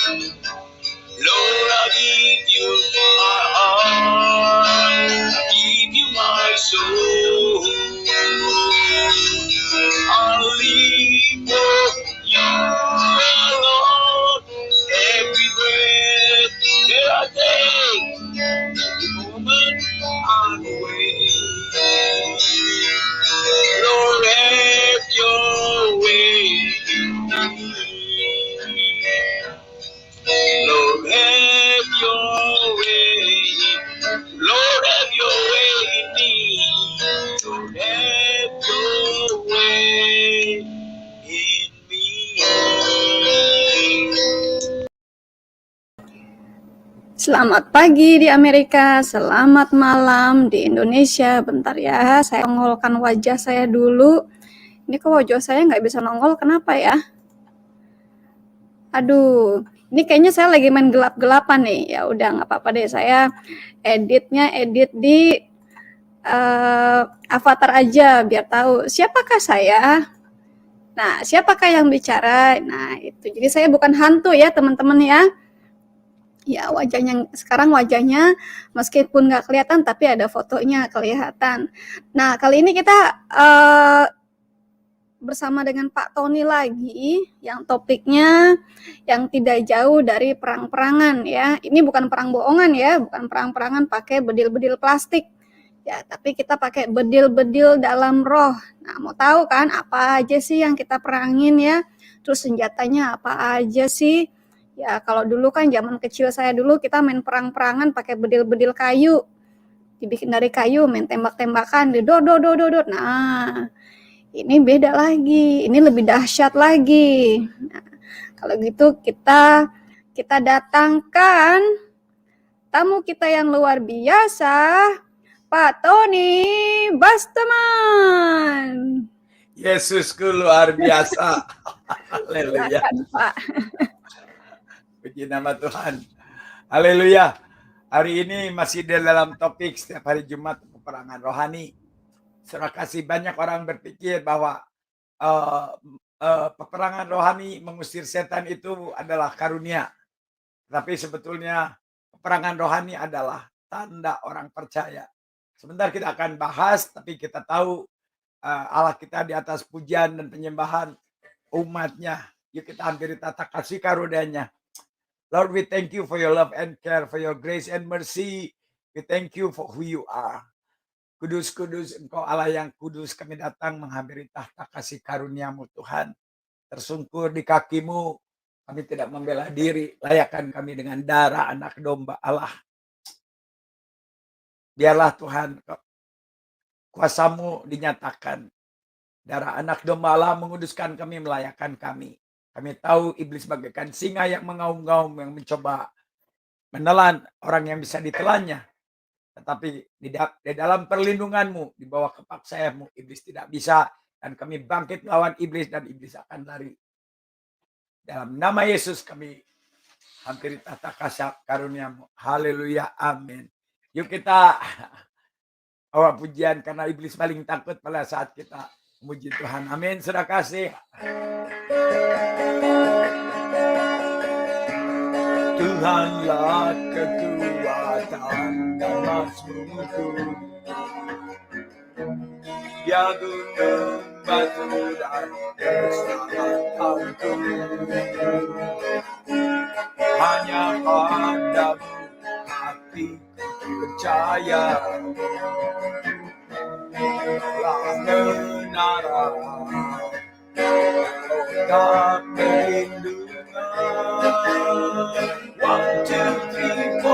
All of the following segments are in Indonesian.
Lord, I give you my heart, I give you my soul. I'll live for you alone. Every breath that I take, every moment I'm away. Lord, have your way in me. Lord, have your way. Lord, have your way in me. Lord, have your way in me. Selamat pagi di Amerika, selamat malam di Indonesia. Bentar ya, saya nongolkan wajah saya dulu. Ini kok wajah saya nggak bisa nongol, kenapa ya? Aduh, ini kayaknya saya lagi main gelap-gelapan nih. Ya udah nggak apa-apa deh, saya edit di avatar aja biar tahu siapakah saya. Nah, siapakah yang bicara? Nah, itu. Jadi saya bukan hantu ya, teman-teman ya. Ya, sekarang wajahnya meskipun nggak kelihatan, tapi ada fotonya kelihatan. Nah, kali ini kita bersama dengan Pak Tony lagi, yang topiknya yang tidak jauh dari perang-perangan ya. Ini bukan perang bohongan ya, bukan perang-perangan pakai bedil-bedil plastik. Ya, tapi kita pakai bedil-bedil dalam roh. Nah, mau tahu kan apa aja sih yang kita perangin ya? Terus senjatanya apa aja sih? Ya, kalau dulu kan zaman kecil saya dulu kita main perang-perangan pakai bedil-bedil kayu. Dibikin dari kayu, main tembak-tembakan, dodot. Nah, ini beda lagi. Ini lebih dahsyat lagi. Nah, kalau gitu kita datangkan tamu kita yang luar biasa, Pak Tony Bastaman. Yesusku luar biasa. Haleluya. Silakan, Pak. Puji nama Tuhan. Haleluya. Hari ini masih dalam topik setiap hari Jumat peperangan rohani. Terima kasih, banyak orang berpikir bahwa peperangan rohani mengusir setan itu adalah karunia. Tapi sebetulnya peperangan rohani adalah tanda orang percaya. Sebentar kita akan bahas, tapi kita tahu Allah kita di atas pujian dan penyembahan umatnya. Yuk kita hampiri tata kasih karunia-Nya. Lord, we thank you for your love and care, for your grace and mercy. We thank you for who you are. Kudus-kudus Engkau Allah yang kudus, kami datang menghampiri tahta kasih karunia-Mu Tuhan. Tersungkur di kaki-Mu, kami tidak membela diri, layakkan kami dengan darah anak domba Allah. Biarlah Tuhan, kuasa-Mu dinyatakan. Darah anak domba Allah menguduskan kami, melayakkan kami. Kami tahu iblis bagaikan singa yang mengaum-ngaum, yang mencoba menelan orang yang bisa ditelannya. Tetapi di dalam perlindungan-Mu, di bawah kepak sayap-Mu, iblis tidak bisa. Dan kami bangkit melawan iblis dan iblis akan lari. Dalam nama Yesus kami hampiri tahta kasih karunia-Mu. Haleluya, amin. Yuk kita bawa pujian, karena iblis paling takut pada saat kita memuji Tuhan. Amin, sudah kasih. Tuhanlah kekuatan dan mazmurku, Dia gunung batu dan keselamatanku. Hanya padamu hatiku percaya, telah menara tak perlindungan. 1, 2, 3, 4,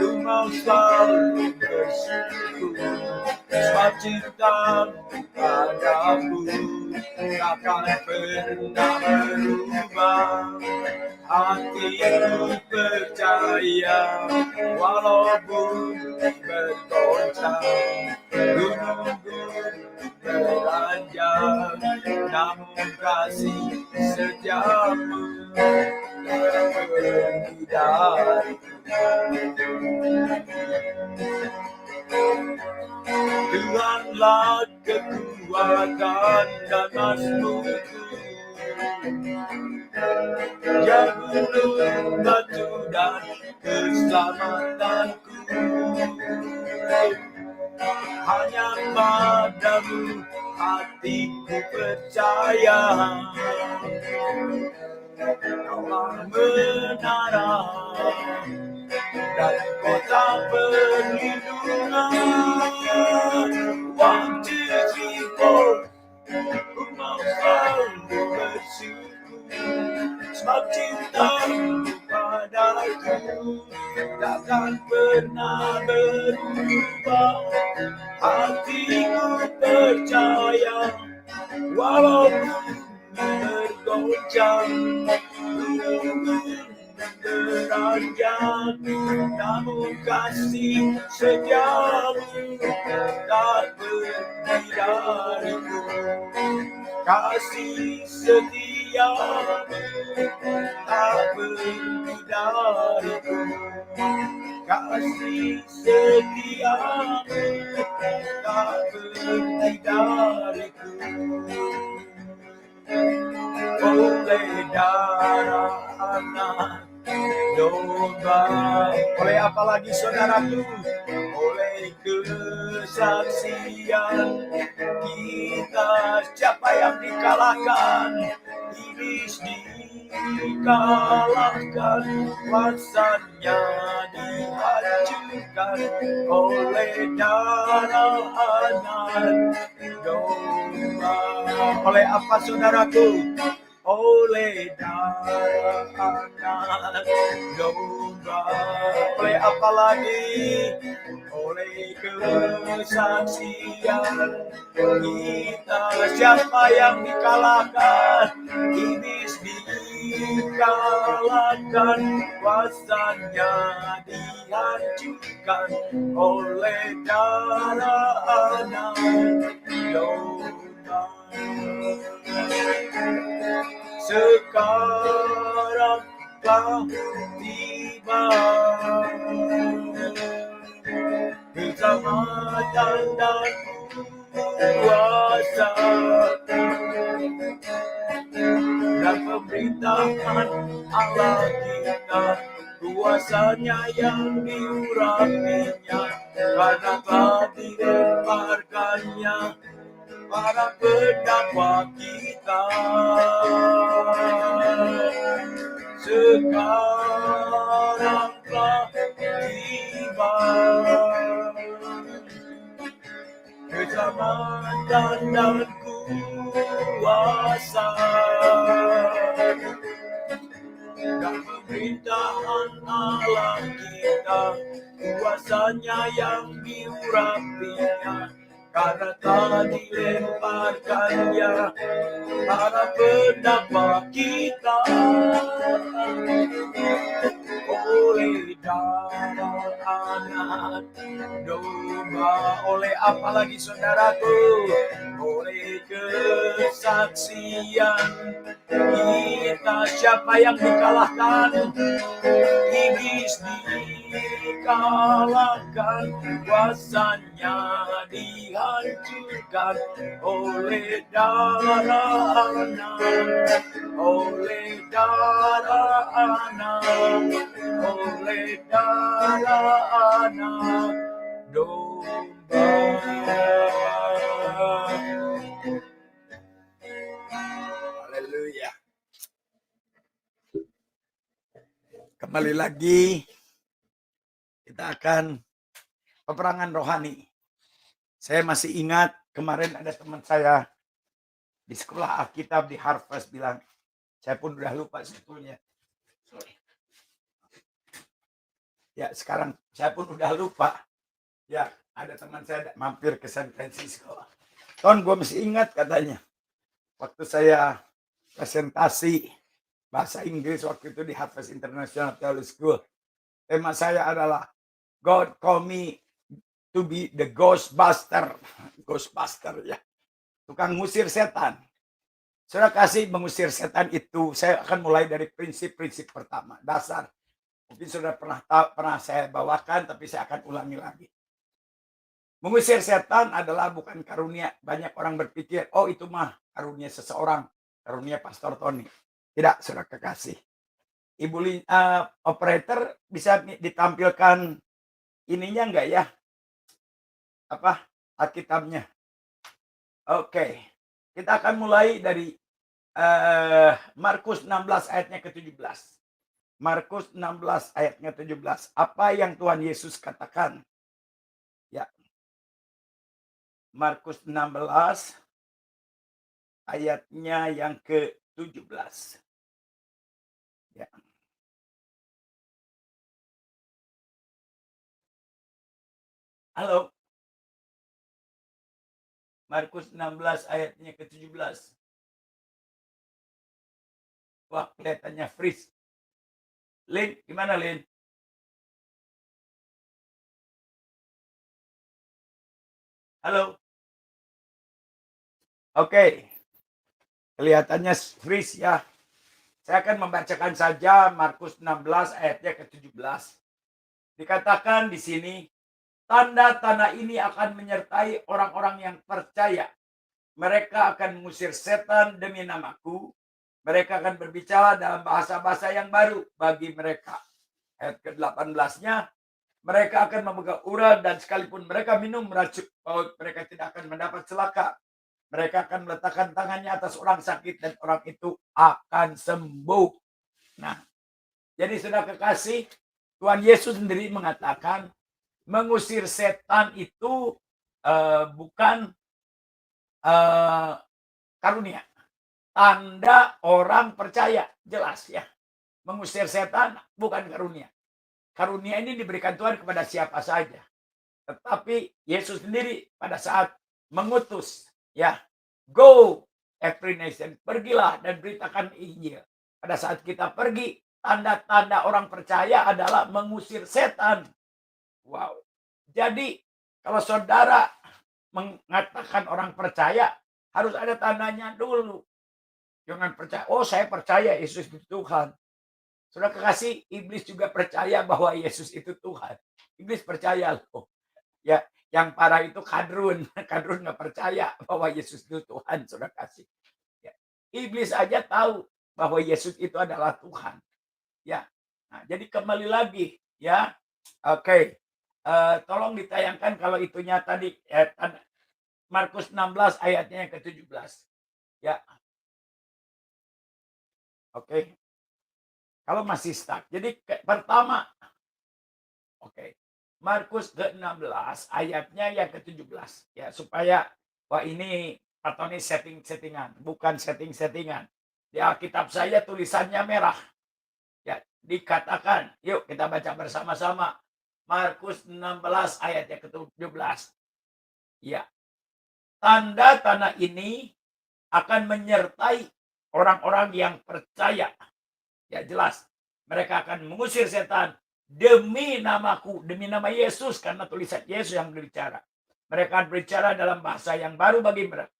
ku mau selalu bersyukur, sebab cintamu padaku takkan pernah berubah. Hatiku percaya, walaupun bergoncang, gunung-gunung beranjak, namun kasih setiamu tak pergi dariku. Tuhanlah kekuatan dan mazmurku, Dia gunung batu dan keselamatanku. Hanya padamu hatiku percaya, Kaulah menara dan kota perlindungan. Waktu jika ku mau selalu bersyukur, sebab cintamu padaku takkan pernah berubah. Hatiku percaya, walaupun bergoncang, gunung beranjak, namun kasih setiamu tak pergi dariku. Kasih setiamu tak pergi dariku. Kasih setiamu tak pergi dariku. Oleh darah anak domba. Oleh apa lagi saudaraku? Oleh kesaksian kita, siapa yang dikalahkan? Iblis dikalahkan, kuasanya dihancurkan oleh darah anak domba. Oleh apa saudaraku? Oleh darah anak domba. Oleh apa lagi? Oleh kesaksian kita, siapa yang dikalahkan? Iblis dikalahkan, kuasanya dihancurkan oleh darah anak domba. Sekarang telah tiba keselamatan dan kuasa dan pemerintahan Allah kita, kuasanya yang diurapinya, karena telah dilemparkannya para pendakwa kita. Sekarang telah tiba keselamatan dan kuasa dan pemerintahan Allah kita, kuasanya yang diurapinya, karena telah dilemparkannya para pendakwa kita. Oleh darah anak domba. Oleh apa lagi saudaraku? Oleh kesaksian kita, siapa yang dikalahkan? Iblis dikalahkan, kuasanya dihancurkan oleh darah anak, oleh darah anak, oleh darah anak domba. Haleluya. Kembali lagi kita akan peperangan rohani. Saya masih ingat kemarin ada teman saya di sekolah Alkitab di Harvest bilang, saya pun udah lupa sebetulnya. Ya sekarang saya pun udah lupa. Ya ada teman saya mampir ke San Francisco. Ton, gue masih ingat katanya. Waktu saya presentasi bahasa Inggris waktu itu di Harvest International Theology School. Tema saya adalah God call me to be the Ghostbuster. Ghostbuster ya. Tukang ngusir setan. Saudara kasih mengusir setan itu, saya akan mulai dari prinsip-prinsip pertama. Dasar. Mungkin sudah pernah saya bawakan, tapi saya akan ulangi lagi. Mengusir setan adalah bukan karunia. Banyak orang berpikir, oh itu mah karunia seseorang. Karunia Pastor Tony. Tidak, saudara kekasih. Operator bisa ditampilkan ininya enggak ya? Apa, Alkitabnya? Oke. Kita akan mulai dari Markus 16 ayatnya ke-17. Markus 16 ayatnya 17. Apa yang Tuhan Yesus katakan? Ya. Markus 16 ayatnya yang ke-17. Ya. Halo. Markus 16 ayatnya ke-17. Wah, kelihatannya freeze. Lin, gimana Lin? Halo. Oke. Kelihatannya freeze ya. Saya akan membacakan saja Markus 16 ayatnya ke-17. Dikatakan di sini, tanda-tanda ini akan menyertai orang-orang yang percaya. Mereka akan mengusir setan demi namaku. Mereka akan berbicara dalam bahasa-bahasa yang baru bagi mereka. Ayat ke-18-nya, mereka akan memegang ural dan sekalipun mereka minum racun paut, mereka tidak akan mendapat celaka. Mereka akan meletakkan tangannya atas orang sakit dan orang itu akan sembuh. Nah, jadi sudah kekasih, Tuhan Yesus sendiri mengatakan mengusir setan itu bukan karunia. Tanda orang percaya, jelas ya. Mengusir setan bukan karunia. Karunia ini diberikan Tuhan kepada siapa saja. Tetapi Yesus sendiri pada saat mengutus, ya, go every nation, pergilah dan beritakan Injil. Pada saat kita pergi, tanda-tanda orang percaya adalah mengusir setan. Wow. Jadi kalau saudara mengatakan orang percaya, harus ada tandanya dulu. Jangan percaya, oh saya percaya Yesus itu Tuhan. Saudara kekasih, iblis juga percaya bahwa Yesus itu Tuhan. Iblis percaya loh. Ya, yang parah itu Kadrun. Kadrun nggak percaya bahwa Yesus itu Tuhan, saudara kasih. Ya. Iblis aja tahu bahwa Yesus itu adalah Tuhan. Ya. Nah, jadi kembali lagi ya. Oke. Tolong ditayangkan kalau itunya tadi Markus 16 ayatnya yang ke-17. Ya. Oke. Kalau masih stuck. Jadi pertama, oke. Markus ke-16 ayatnya yang ke-17 ya, supaya wah ini Pak Tony setting-settingan, bukan setting-settingan. Di Alkitab saya tulisannya merah. Ya, dikatakan, yuk kita baca bersama-sama. Markus 16 ayat yang ke-17. Ya. Tanda-tanda ini akan menyertai orang-orang yang percaya. Ya jelas, mereka akan mengusir setan demi namaku, demi nama Yesus, karena tulisan Yesus yang berbicara. Mereka berbicara dalam bahasa yang baru bagi mereka.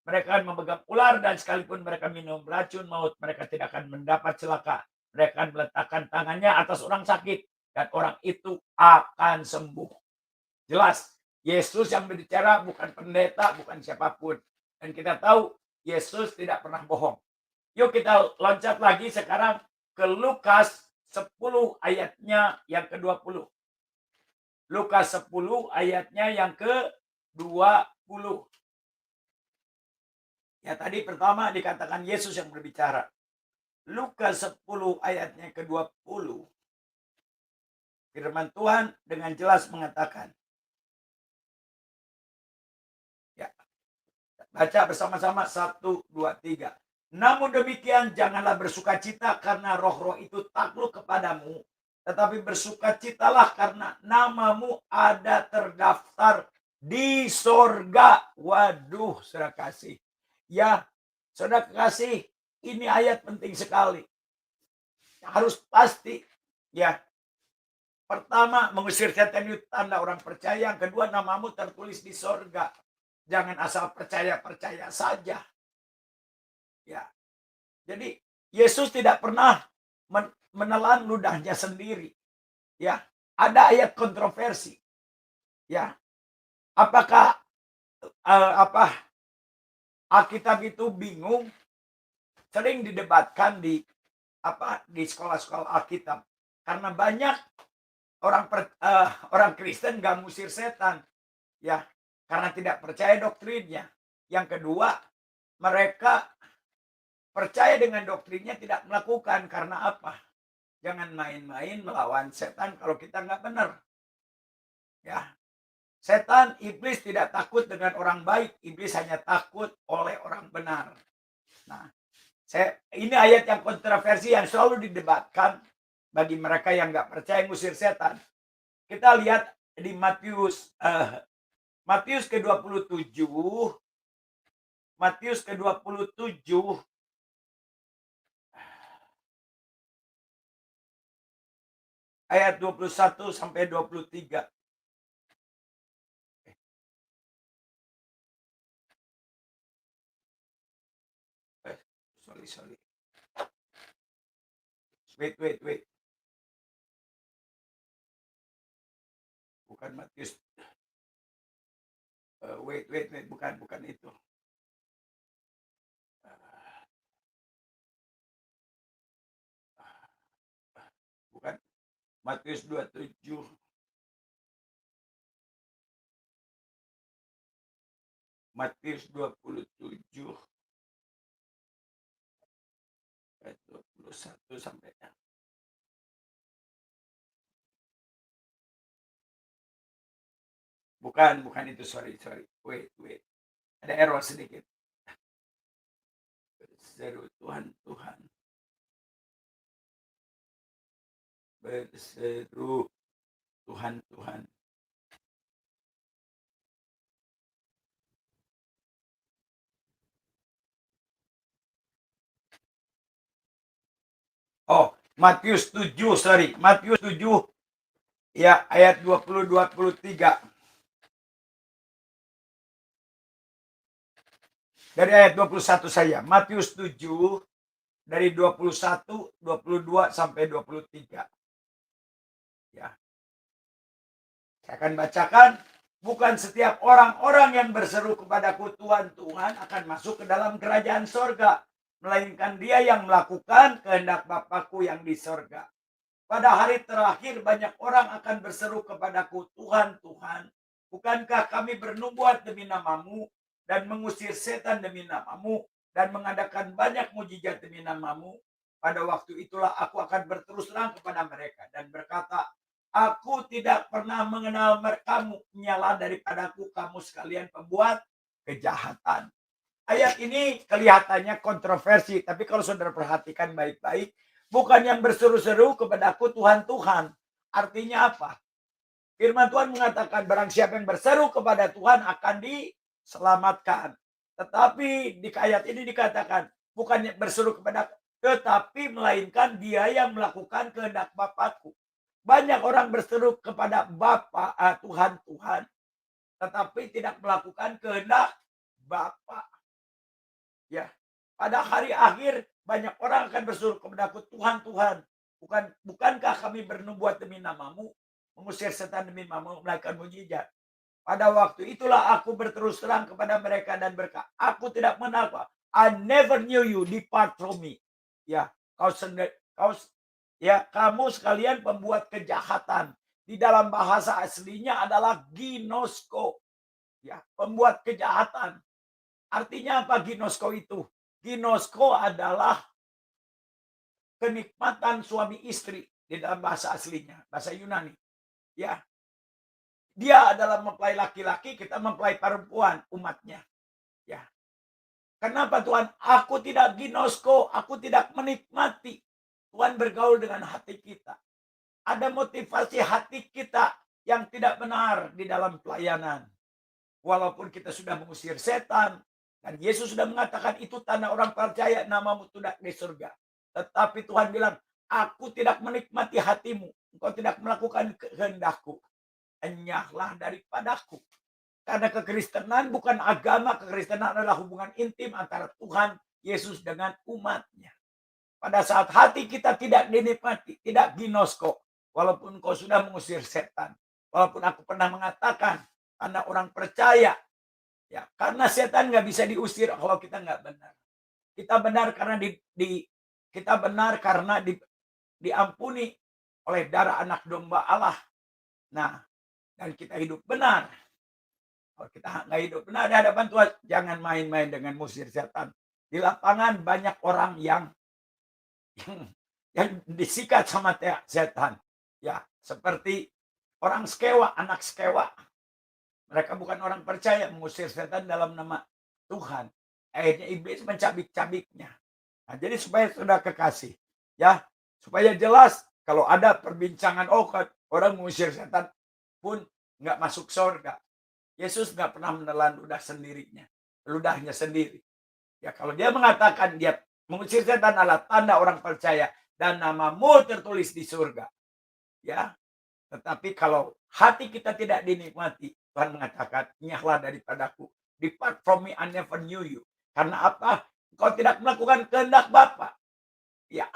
Mereka akan memegang ular dan sekalipun mereka minum racun maut, mereka tidak akan mendapat celaka. Mereka akan meletakkan tangannya atas orang sakit dan orang itu akan sembuh. Jelas, Yesus yang berbicara, bukan pendeta, bukan siapapun. Dan kita tahu Yesus tidak pernah bohong. Yuk kita loncat lagi sekarang ke Lukas 10 ayatnya yang ke-20. Lukas 10 ayatnya yang ke-20. Ya tadi pertama dikatakan Yesus yang berbicara. Lukas 10 ayatnya ke-20. Firman Tuhan dengan jelas mengatakan. Ya. Baca bersama-sama 1, 2, 3. Namun demikian janganlah bersukacita karena roh-roh itu takluk kepadamu. Tetapi bersukacitalah karena namamu ada terdaftar di sorga. Waduh, saudara kasih. Ya, saudara kasih, ini ayat penting sekali. Harus pasti. Ya, pertama, mengusir setan itu tanda orang percaya. Yang kedua, namamu tertulis di sorga. Jangan asal percaya-percaya saja. Ya. Jadi Yesus tidak pernah menelan ludahnya sendiri. Ya, ada ayat kontroversi. Ya. Apakah Alkitab itu bingung? Sering didebatkan di di sekolah-sekolah Alkitab. Karena banyak orang Kristen gak ngusir setan, ya, karena tidak percaya doktrinnya. Yang kedua, mereka percaya dengan doktrinnya tidak melakukan. Karena apa? Jangan main-main melawan setan kalau kita nggak benar. Ya, setan, iblis tidak takut dengan orang baik. Iblis hanya takut oleh orang benar. Nah, ini ayat yang kontroversi yang selalu didebatkan bagi mereka yang nggak percaya ngusir setan. Kita lihat di Matius ke-27, Matius ke-27 ayat 21 sampai 23. Sorry. Wait. Bukan Matius. Wait. Bukan itu. Bukan. Matius 27. Matius 27 ayat 21 sampai bukan itu, sorry. Wait. Ada error sedikit. Berseru Tuhan. Berseru Tuhan. Oh, Matius 7, sorry. Matius 7 ya ayat 20-23. Dari ayat 21 saya. Matius 7 dari 21, 22 sampai 23. Ya. Saya akan bacakan. Bukan setiap orang-orang yang berseru kepadaku Tuhan, Tuhan akan masuk ke dalam kerajaan sorga. Melainkan dia yang melakukan kehendak Bapakku yang di sorga. Pada hari terakhir banyak orang akan berseru kepadaku, Tuhan, Tuhan, bukankah kami bernubuat demi namamu dan mengusir setan demi namamu dan mengadakan banyak mujizat demi namamu? Pada waktu itulah aku akan berterus terang kepada mereka dan berkata, aku tidak pernah mengenal kamu, nyala daripadaku kamu sekalian pembuat kejahatan. Ayat ini kelihatannya kontroversi, tapi kalau saudara perhatikan baik-baik, bukan yang berseru-seru kepadaku Tuhan. Artinya apa? Firman Tuhan mengatakan barang siapa yang berseru kepada Tuhan akan diselamatkan. Tetapi di ayat ini dikatakan bukan yang berseru kepada, tetapi melainkan dia yang melakukan kehendak Bapakku. Banyak orang berseru kepada Bapa, Tuhan, tetapi tidak melakukan kehendak Bapa. Ya, pada hari akhir banyak orang akan berseru kepadaku, Tuhan. Bukankah kami bernubuat demi namamu, mengusir setan demi namamu, melakukan mujizat? Pada waktu itulah aku berterus terang kepada mereka dan berkata, aku tidak mengenal. I never knew you, depart from me. Ya, kamu sekalian pembuat kejahatan. Di dalam bahasa aslinya adalah ginosko. Ya, pembuat kejahatan. Artinya apa ginosko itu? Ginosko adalah kenikmatan suami istri di dalam bahasa aslinya, bahasa Yunani. Ya, dia adalah mempelai laki-laki, kita mempelai perempuan, umatnya. Ya, kenapa Tuhan? Aku tidak ginosko, aku tidak menikmati. Tuhan bergaul dengan hati kita. Ada motivasi hati kita yang tidak benar di dalam pelayanan. Walaupun kita sudah mengusir setan, dan Yesus sudah mengatakan itu tanda orang percaya namamu tidak di surga. Tetapi Tuhan bilang, aku tidak menikmati hatimu. Engkau tidak melakukan kehendakku. Enyahlah daripadaku. Karena kekristenan bukan agama, kekristenan adalah hubungan intim antara Tuhan Yesus dengan umatnya. Pada saat hati kita tidak dinikmati, tidak ginosko, walaupun kau sudah mengusir setan, walaupun aku pernah mengatakan karena orang percaya, ya karena setan nggak bisa diusir kalau kita nggak benar. Kita benar karena Kita benar karena diampuni oleh darah anak domba Allah. Nah, dan kita hidup benar. Kalau kita nggak hidup benar di hadapan Tuhan, jangan main-main dengan musir setan. Di lapangan banyak orang yang yang disikat sama setan. Ya, seperti orang Skewa, anak Skewa. Mereka bukan orang percaya, mengusir setan dalam nama Tuhan. Akhirnya iblis mencabik-cabiknya. Nah, jadi supaya sudah kekasih, ya, supaya jelas kalau ada perbincangan, oh orang mengusir setan pun nggak masuk surga. Yesus nggak pernah menelan ludahnya sendiri. Ya, kalau dia mengatakan dia mengusir setan adalah tanda orang percaya dan namamu tertulis di surga. Ya, tetapi kalau hati kita tidak dinikmati, Tuhan mengatakan, nyahlah daripadaku. Depart from me, I never knew you. Karena apa? Kau tidak melakukan kehendak Bapa. Ya,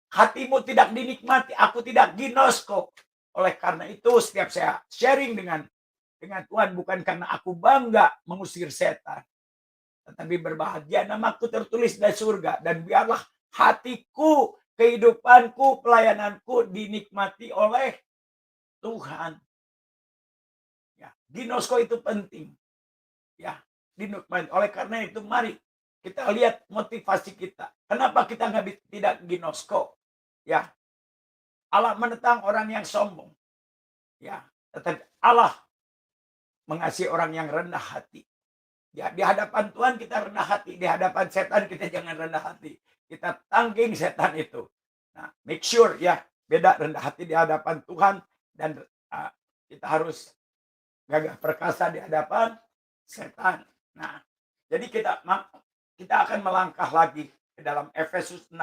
hatimu tidak dinikmati, aku tidak ginosko. Oleh karena itu, setiap saya sharing dengan Tuhan, bukan karena aku bangga mengusir setan, tetapi berbahagia namaku tertulis di surga. Dan biarlah hatiku, kehidupanku, pelayananku dinikmati oleh Tuhan. Ya, ginosko itu penting. Ya, dinikmati. Oleh karena itu, mari kita lihat motivasi kita. Kenapa kita tidak ginosko? Ya, Allah menentang orang yang sombong. Ya, tetapi Allah mengasihi orang yang rendah hati. Ya, di hadapan Tuhan kita rendah hati, di hadapan setan kita jangan rendah hati. Kita tangking setan itu. Nah, make sure ya, beda rendah hati di hadapan Tuhan dan kita harus gagah perkasa di hadapan setan. Nah, jadi kita akan melangkah lagi ke dalam Efesus 6.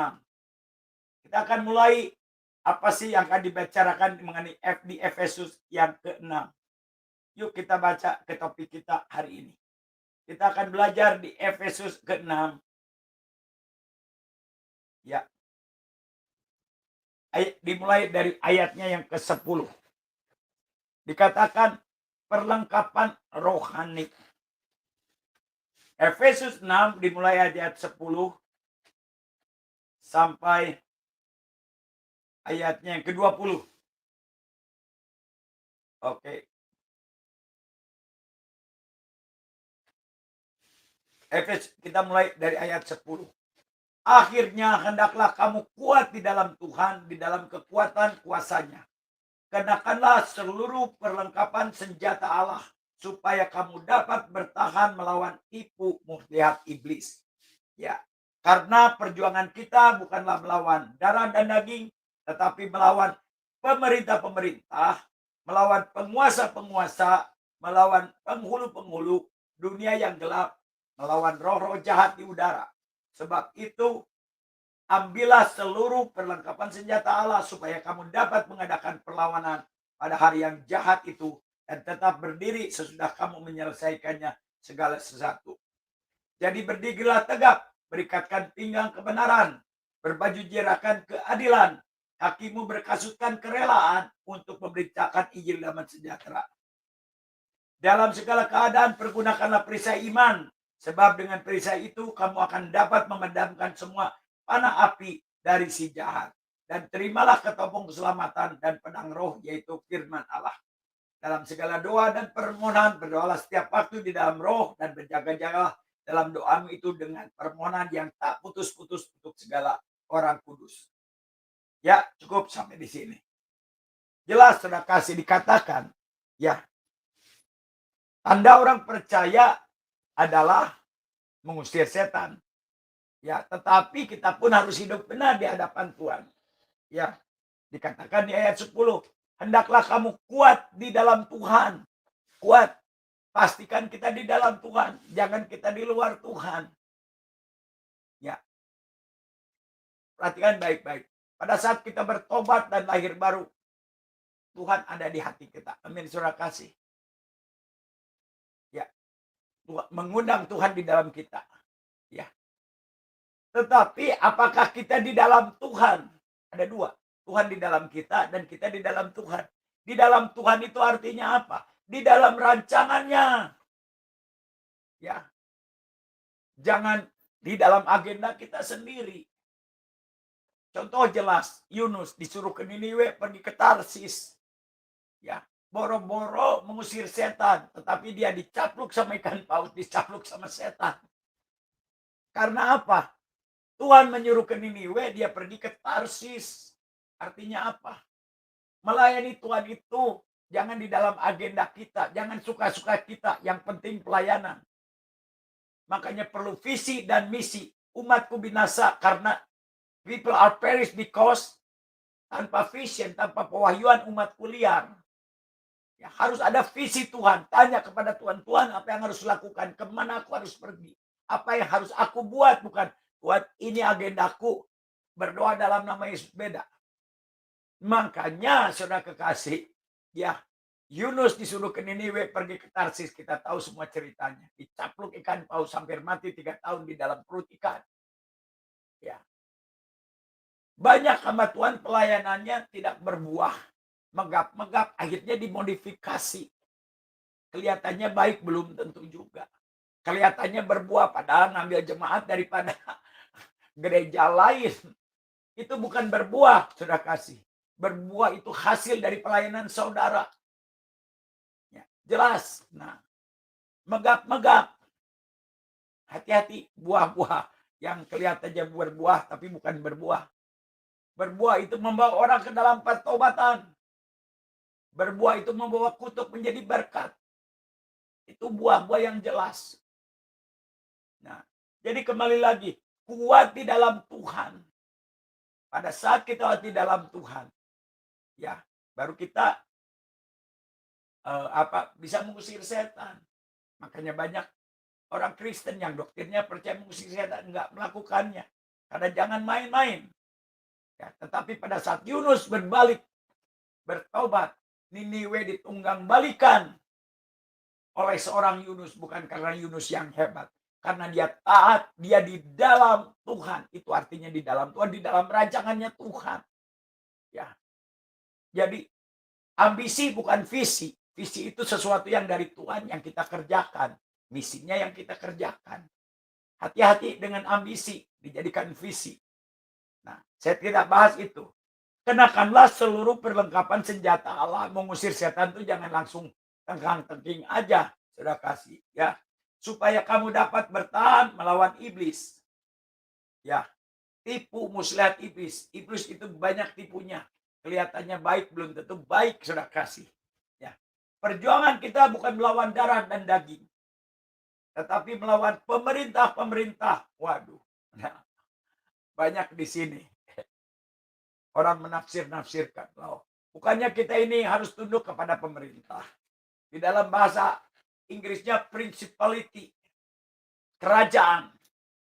Kita akan mulai apa sih yang akan dibicarakan mengenai di Efesus yang ke-6. Yuk kita baca ke topik kita hari ini. Kita akan belajar di Efesus ke-6. Ya. Dimulai dari ayatnya yang ke-10. Dikatakan perlengkapan rohani. Efesus 6 dimulai ayat 10 sampai ayatnya yang ke-20. Oke. Efesus, kita mulai dari ayat 10. Akhirnya hendaklah kamu kuat di dalam Tuhan, di dalam kekuatan kuasanya. Kenakanlah seluruh perlengkapan senjata Allah, supaya kamu dapat bertahan melawan tipu muslihat iblis. Ya, karena perjuangan kita bukanlah melawan darah dan daging, tetapi melawan pemerintah-pemerintah, melawan penguasa-penguasa, melawan penghulu-penghulu dunia yang gelap, melawan roh-roh jahat di udara. Sebab itu, ambillah seluruh perlengkapan senjata Allah supaya kamu dapat mengadakan perlawanan pada hari yang jahat itu dan tetap berdiri sesudah kamu menyelesaikannya segala sesuatu. Jadi berdirilah tegap, berikatkan pinggang kebenaran, berbaju jerakan keadilan, kakimu berkasutkan kerelaan untuk memberitakan Injil damai sejahtera. Dalam segala keadaan pergunakanlah perisai iman, sebab dengan perisai itu kamu akan dapat memadamkan semua panah api dari si jahat. Dan terimalah ketopong keselamatan dan pedang roh, yaitu firman Allah. Dalam segala doa dan permohonan, berdoalah setiap waktu di dalam roh dan berjaga-jagalah dalam doamu itu dengan permohonan yang tak putus-putus untuk segala orang kudus. Ya, cukup sampai di sini. Jelas sudah kasih dikatakan, ya, tanda orang percaya adalah mengusir setan. Ya, tetapi kita pun harus hidup benar di hadapan Tuhan. Ya, dikatakan di ayat 10, hendaklah kamu kuat di dalam Tuhan. Kuat. Pastikan kita di dalam Tuhan, jangan kita di luar Tuhan. Ya. Perhatikan baik-baik. Pada saat kita bertobat dan lahir baru, Tuhan ada di hati kita. Amin, saudara kasih. Ya. Mengundang Tuhan di dalam kita. Ya. Tetapi apakah kita di dalam Tuhan? Ada dua. Tuhan di dalam kita dan kita di dalam Tuhan. Di dalam Tuhan itu artinya apa? Di dalam rancangannya. Ya. Jangan di dalam agenda kita sendiri. Contoh jelas, Yunus disuruh ke Niniwe pergi ke Tarsis. Ya, boro-boro mengusir setan, tetapi dia dicapluk sama ikan paus, dicapluk sama setan. Karena apa? Tuhan menyuruh ke Niniwe, dia pergi ke Tarsis. Artinya apa? Melayani Tuhan itu jangan di dalam agenda kita, jangan suka-suka kita, yang penting pelayanan. Makanya perlu visi dan misi. Umatku binasa karena people are perish because tanpa vision, tanpa pewahyuan umatku liar. Ya, harus ada visi Tuhan. Tanya kepada Tuhan, Tuhan apa yang harus lakukan? Kemana aku harus pergi? Apa yang harus aku buat? Bukan, Tuhan ini agendaku. Berdoa dalam nama Yesus beda. Makanya saudara kekasih, ya Yunus disuruh ke Niniwe pergi ke Tarsis. Kita tahu semua ceritanya. Dicapluk ikan paus hampir mati 3 tahun di dalam perut ikan. Ya. Banyak hamba Tuhan pelayanannya tidak berbuah. Megap-megap akhirnya dimodifikasi. Kelihatannya baik belum tentu juga. Kelihatannya berbuah padahal ngambil jemaat daripada gereja lain. Itu bukan berbuah, saudara kasih. Berbuah itu hasil dari pelayanan saudara. Ya, jelas. Nah, megap-megap. Hati-hati buah-buah yang kelihatannya berbuah tapi bukan berbuah. Berbuah itu membawa orang ke dalam pertobatan. Berbuah itu membawa kutuk menjadi berkat. Itu buah-buah yang jelas. Nah, jadi kembali lagi, kuat di dalam Tuhan. Pada saat kita kuat di dalam Tuhan, ya, baru kita bisa mengusir setan. Makanya banyak orang Kristen yang doktrinnya percaya mengusir setan enggak melakukannya. Karena jangan main-main. Ya, tetapi pada saat Yunus berbalik, bertobat, Niniwe ditunggang balikan oleh seorang Yunus, bukan karena Yunus yang hebat, karena dia taat, dia di dalam Tuhan. Itu artinya di dalam Tuhan, di dalam rancangannya Tuhan. Ya. Jadi ambisi bukan visi. Visi itu sesuatu yang dari Tuhan yang kita kerjakan. Misinya yang kita kerjakan. Hati-hati dengan ambisi dijadikan visi. Nah, saya tidak bahas itu. Kenakanlah seluruh perlengkapan senjata Allah. Mengusir setan itu jangan langsung tengkang-tengking aja, saudara kasih, ya. Supaya kamu dapat bertahan melawan iblis. Ya, tipu muslihat iblis. Iblis itu banyak tipunya. Kelihatannya baik, belum tentu baik, saudara kasih. Ya. Perjuangan kita bukan melawan darah dan daging. Tetapi melawan pemerintah-pemerintah. Waduh, nah, banyak di sini. Orang menafsir-nafsirkan. Loh, bukannya kita ini harus tunduk kepada pemerintah. Di dalam bahasa Inggrisnya principality. Kerajaan.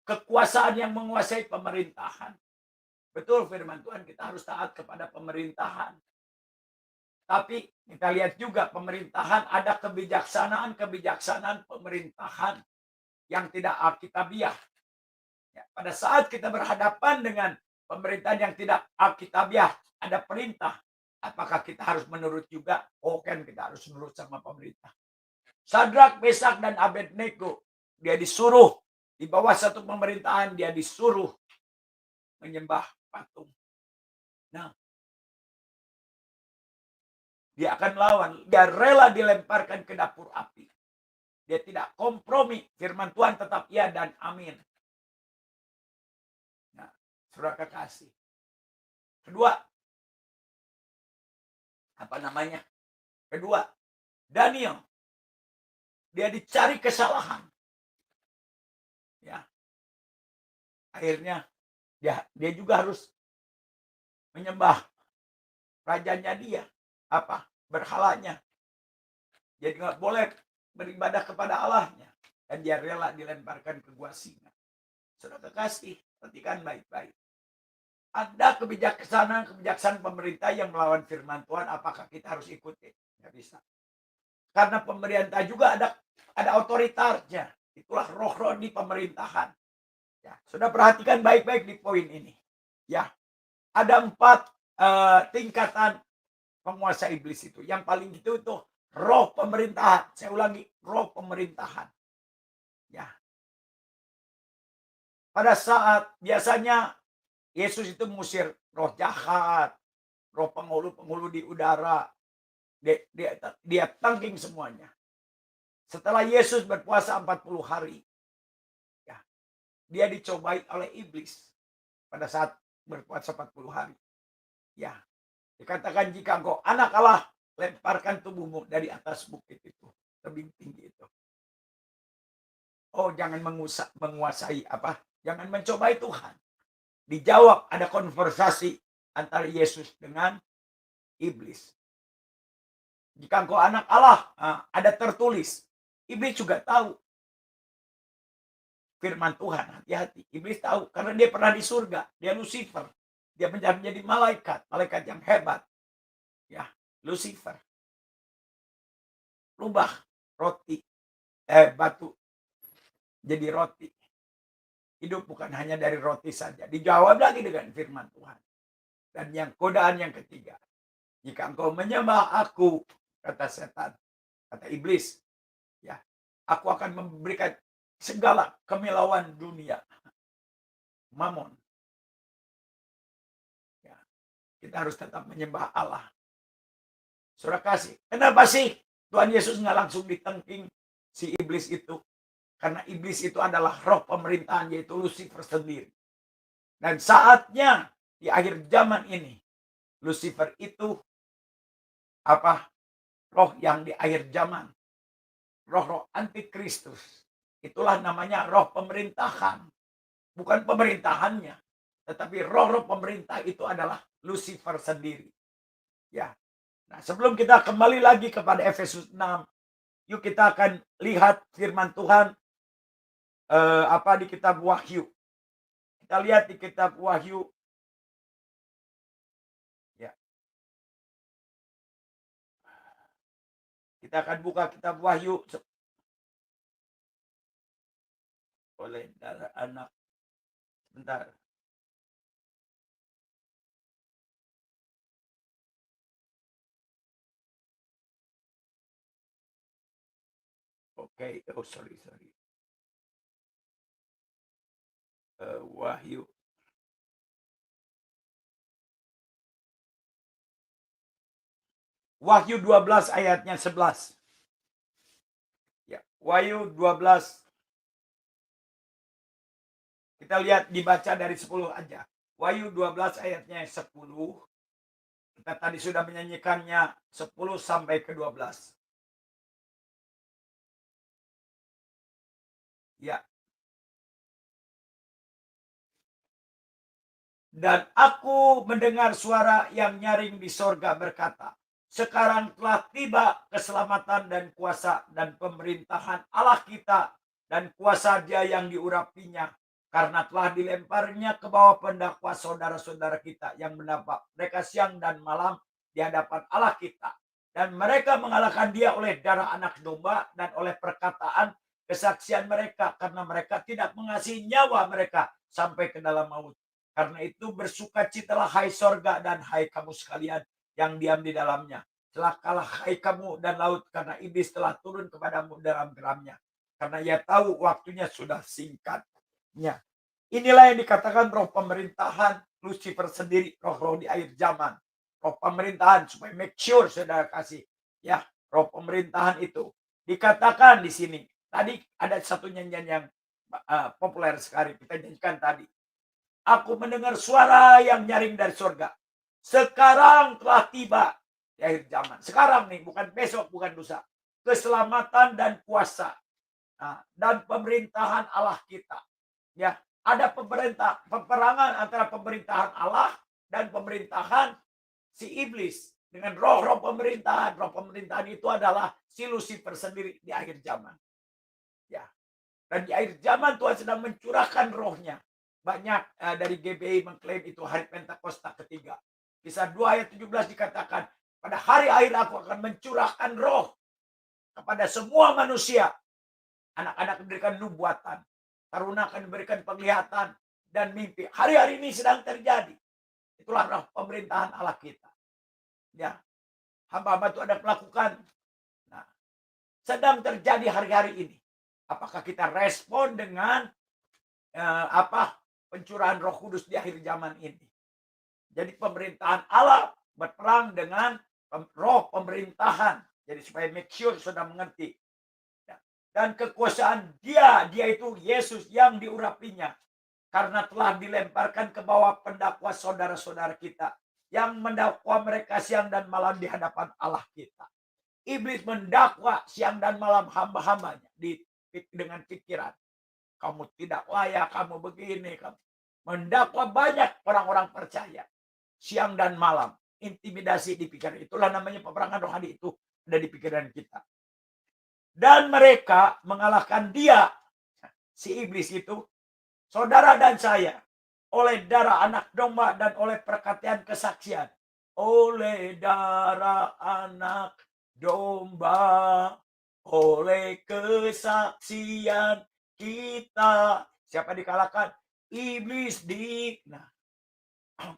Kekuasaan yang menguasai pemerintahan. Betul firman Tuhan, kita harus taat kepada pemerintahan. Tapi kita lihat juga pemerintahan ada kebijaksanaan pemerintahan yang tidak alkitabiah. Ya, pada saat kita berhadapan dengan pemerintahan yang tidak alkitabiah, ada perintah. Apakah kita harus menurut juga? Oh kan, kita harus menurut sama pemerintah. Sadrak, Mesak, dan Abednego, dia disuruh di bawah satu pemerintahan, dia disuruh menyembah patung. Nah, dia akan melawan. Dia rela dilemparkan ke dapur api. Dia tidak kompromi. Firman Tuhan tetap ya dan amin. Nah, saudara kekasih. Kedua, Kedua, Daniel. Dia dicari kesalahan. Ya. Akhirnya dia juga harus menyembah rajanya dia. Berhalanya. Jadi nggak boleh beribadah kepada Allahnya. Dan dia rela dilemparkan ke gua singa. Saudara kekasih, perhatikan baik-baik. Ada kebijaksanaan pemerintah yang melawan firman Tuhan, apakah kita harus ikuti? Nggak bisa. Karena pemerintah juga ada otoritasnya. Itulah roh-roh di pemerintahan. Ya, sudah perhatikan baik-baik di poin ini. Ya, ada 4 tingkatan penguasa iblis itu. Yang paling itu roh pemerintahan. Saya ulangi, roh pemerintahan. Ya. Pada saat biasanya Yesus itu mengusir roh jahat, roh penghulu-penghulu di udara. Dia tangking semuanya. Setelah Yesus berpuasa 40 hari, ya, dia dicobai oleh iblis pada saat berpuasa 40 hari. Ya, dikatakan jika engkau anak Allah, lemparkan tubuhmu dari atas bukit itu, tebing tinggi itu. Oh, jangan menguasai apa? Jangan mencobai Tuhan. Dijawab, ada konversasi antara Yesus dengan iblis. Jika engkau anak Allah, ada tertulis. Iblis juga tahu firman Tuhan, hati-hati. Iblis tahu karena dia pernah di surga, dia Lucifer. Dia menjadi malaikat yang hebat. Ya, Lucifer. Rubah roti batu jadi roti. Hidup bukan hanya dari roti saja. Dijawab lagi dengan firman Tuhan. Dan yang godaan yang ketiga. Jika engkau menyembah aku, kata setan, kata iblis, ya, aku akan memberikan segala kemewahan dunia. Mamon. Ya, kita harus tetap menyembah Allah. Saudara kasih, kenapa sih Tuhan Yesus nggak langsung ditengking si iblis itu? Karena iblis itu adalah roh pemerintahan, yaitu Lucifer sendiri. Dan saatnya di akhir zaman ini, Lucifer itu apa? Roh yang di akhir zaman. Roh-roh antikristus. Itulah namanya roh pemerintahan. Bukan pemerintahannya. Tetapi roh-roh pemerintah itu adalah Lucifer sendiri. Ya. Nah, sebelum kita kembali lagi kepada Efesus 6, yuk kita akan lihat firman Tuhan di kitab Wahyu. Kita lihat di kitab Wahyu. Ya. Kita akan buka kitab Wahyu oleh darah anak. Sebentar. Oke, oh sorry. Wahyu. Wahyu 12 ayatnya 11. Ya, Wahyu 12. Kita lihat dibaca dari 10 aja. Wahyu 12 ayatnya 10. Kita tadi sudah menyanyikannya 10 sampai ke 12. Ya. Dan aku mendengar suara yang nyaring di sorga berkata, sekarang telah tiba keselamatan dan kuasa dan pemerintahan Allah kita dan kuasa Dia yang diurapinya, karena telah dilemparnya ke bawah pendakwa saudara-saudara kita yang mendapat mereka siang dan malam di hadapan Allah kita. Dan mereka mengalahkan Dia oleh darah anak domba dan oleh perkataan kesaksian mereka, karena mereka tidak mengasihi nyawa mereka sampai ke dalam maut. Karena itu bersukacitalah hai sorga dan hai kamu sekalian yang diam di dalamnya. Celakalah hai kamu dan laut, karena iblis telah turun kepadamu dalam geramnya. Karena ia tahu waktunya sudah singkatnya. Inilah yang dikatakan roh pemerintahan Lucifer sendiri, roh-roh di akhir zaman. Roh pemerintahan supaya make sure saudara kasih. Ya, roh pemerintahan itu. Dikatakan di sini. Tadi ada satu nyanyian yang populer sekali. Kita nyanyikan tadi. Aku mendengar suara yang nyaring dari surga. Sekarang telah tiba di akhir zaman. Sekarang nih, bukan besok, bukan lusa. Keselamatan dan kuasa dan pemerintahan Allah kita. Ya, ada peperangan antara pemerintahan Allah dan pemerintahan si iblis dengan roh-roh pemerintahan. Roh pemerintahan itu adalah si Lucifer sendiri di akhir zaman. Ya. Dan di akhir zaman Tuhan sedang mencurahkan rohnya. Banyak dari GBI mengklaim itu hari Pentakosta ketiga. Kisah 2 ayat 17 dikatakan, pada hari akhir aku akan mencurahkan roh kepada semua manusia. Anak-anak diberikan nubuatan, taruna akan diberikan penglihatan dan mimpi. Hari-hari ini sedang terjadi. Itulah roh pemerintahan Allah kita. Ya, hamba-hamba Tuhan ada melakukan. Nah, sedang terjadi hari-hari ini. Apakah kita respon dengan pencurahan Roh Kudus di akhir zaman ini. Jadi pemerintahan Allah berperang dengan roh pemerintahan. Jadi supaya make sure sudah mengerti. Ya. Dan kekuasaan dia itu Yesus yang diurapinya. Karena telah dilemparkan ke bawah pendakwa saudara-saudara kita. Yang mendakwa mereka siang dan malam di hadapan Allah kita. Iblis mendakwa siang dan malam hamba-hambanya dengan pikiran. Kamu tidak layak, kamu begini. Kamu. Mendakwa banyak orang-orang percaya. Siang dan malam. Intimidasi di pikiran. Itulah namanya peperangan rohani itu. Ada di pikiran kita. Dan mereka mengalahkan dia. Si iblis itu. Saudara dan saya. Oleh darah anak domba dan oleh perkataan kesaksian. Oleh darah anak domba. Oleh kesaksian kita. Siapa dikalahkan? Iblis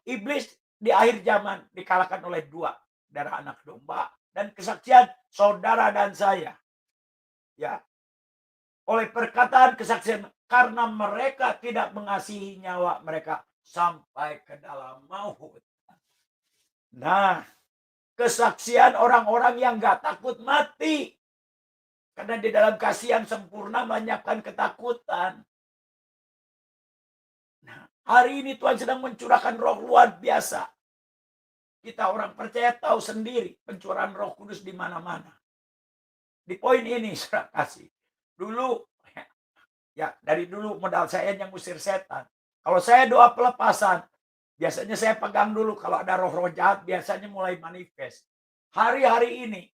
iblis di akhir zaman dikalahkan oleh dua. Darah anak domba dan kesaksian saudara dan saya. Ya. Oleh perkataan kesaksian. Karena mereka tidak mengasihi nyawa mereka sampai ke dalam maut. Nah, kesaksian orang-orang yang gak takut mati. Karena di dalam kasih yang sempurna menyiapkan ketakutan. Nah, hari ini Tuhan sedang mencurahkan roh luar biasa. Kita orang percaya tahu sendiri pencurahan Roh Kudus di mana-mana. Di poin ini saya kasih. Dulu, ya dari dulu modal saya yang usir setan. Kalau saya doa pelepasan, biasanya saya pegang dulu. Kalau ada roh-roh jahat, biasanya mulai manifest. Hari-hari ini,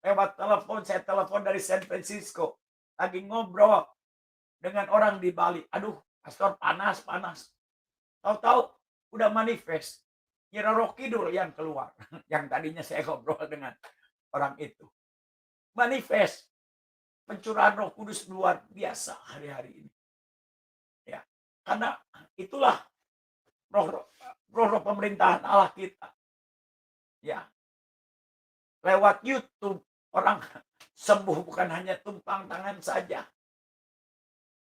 lewat telepon, saya telepon dari San Francisco. Lagi ngobrol dengan orang di Bali. Aduh, pastor panas. Tahu-tahu udah manifest. Kira roh kidul yang keluar. Yang tadinya saya ngobrol dengan orang itu. Manifest. Pencurahan Roh Kudus luar biasa hari-hari ini. Ya, karena itulah roh pemerintahan Allah kita. Ya. Lewat YouTube orang sembuh bukan hanya tumpang tangan saja.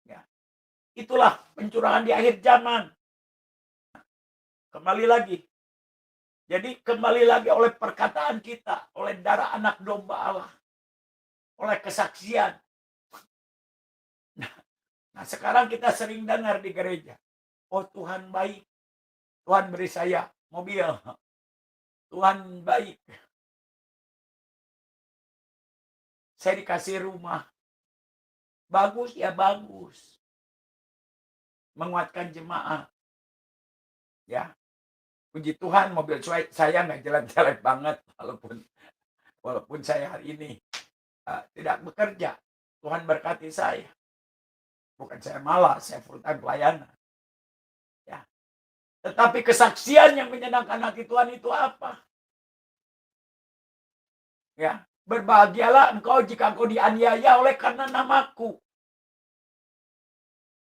Ya. Itulah pencurahan di akhir zaman. Kembali lagi. Jadi kembali lagi oleh perkataan kita, oleh darah anak domba Allah, oleh kesaksian. Nah sekarang kita sering dengar di gereja, oh Tuhan baik, Tuhan beri saya mobil, Tuhan baik, saya dikasih rumah, bagus ya bagus, menguatkan jemaat, ya. Puji Tuhan mobil saya nggak jelek-jelek banget walaupun saya hari ini tidak bekerja. Tuhan berkati saya. Bukan saya malas, saya full time pelayanan. Ya. Tetapi kesaksian yang menyenangkan hati Tuhan itu apa? Ya, berbahagialah engkau jika engkau dianiaya oleh karena namaku.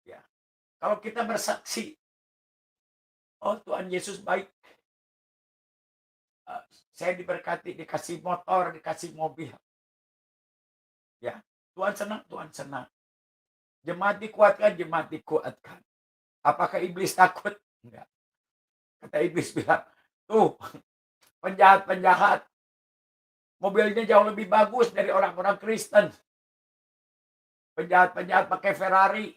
Ya. Kalau kita bersaksi, oh Tuhan Yesus baik. Saya diberkati, dikasih motor, dikasih mobil. Ya, Tuhan senang. Jemaat dikuatkan. Apakah iblis takut? Enggak. Kata iblis bilang, tuh penjahat-penjahat. Mobilnya jauh lebih bagus dari orang-orang Kristen. Penjahat-penjahat pakai Ferrari.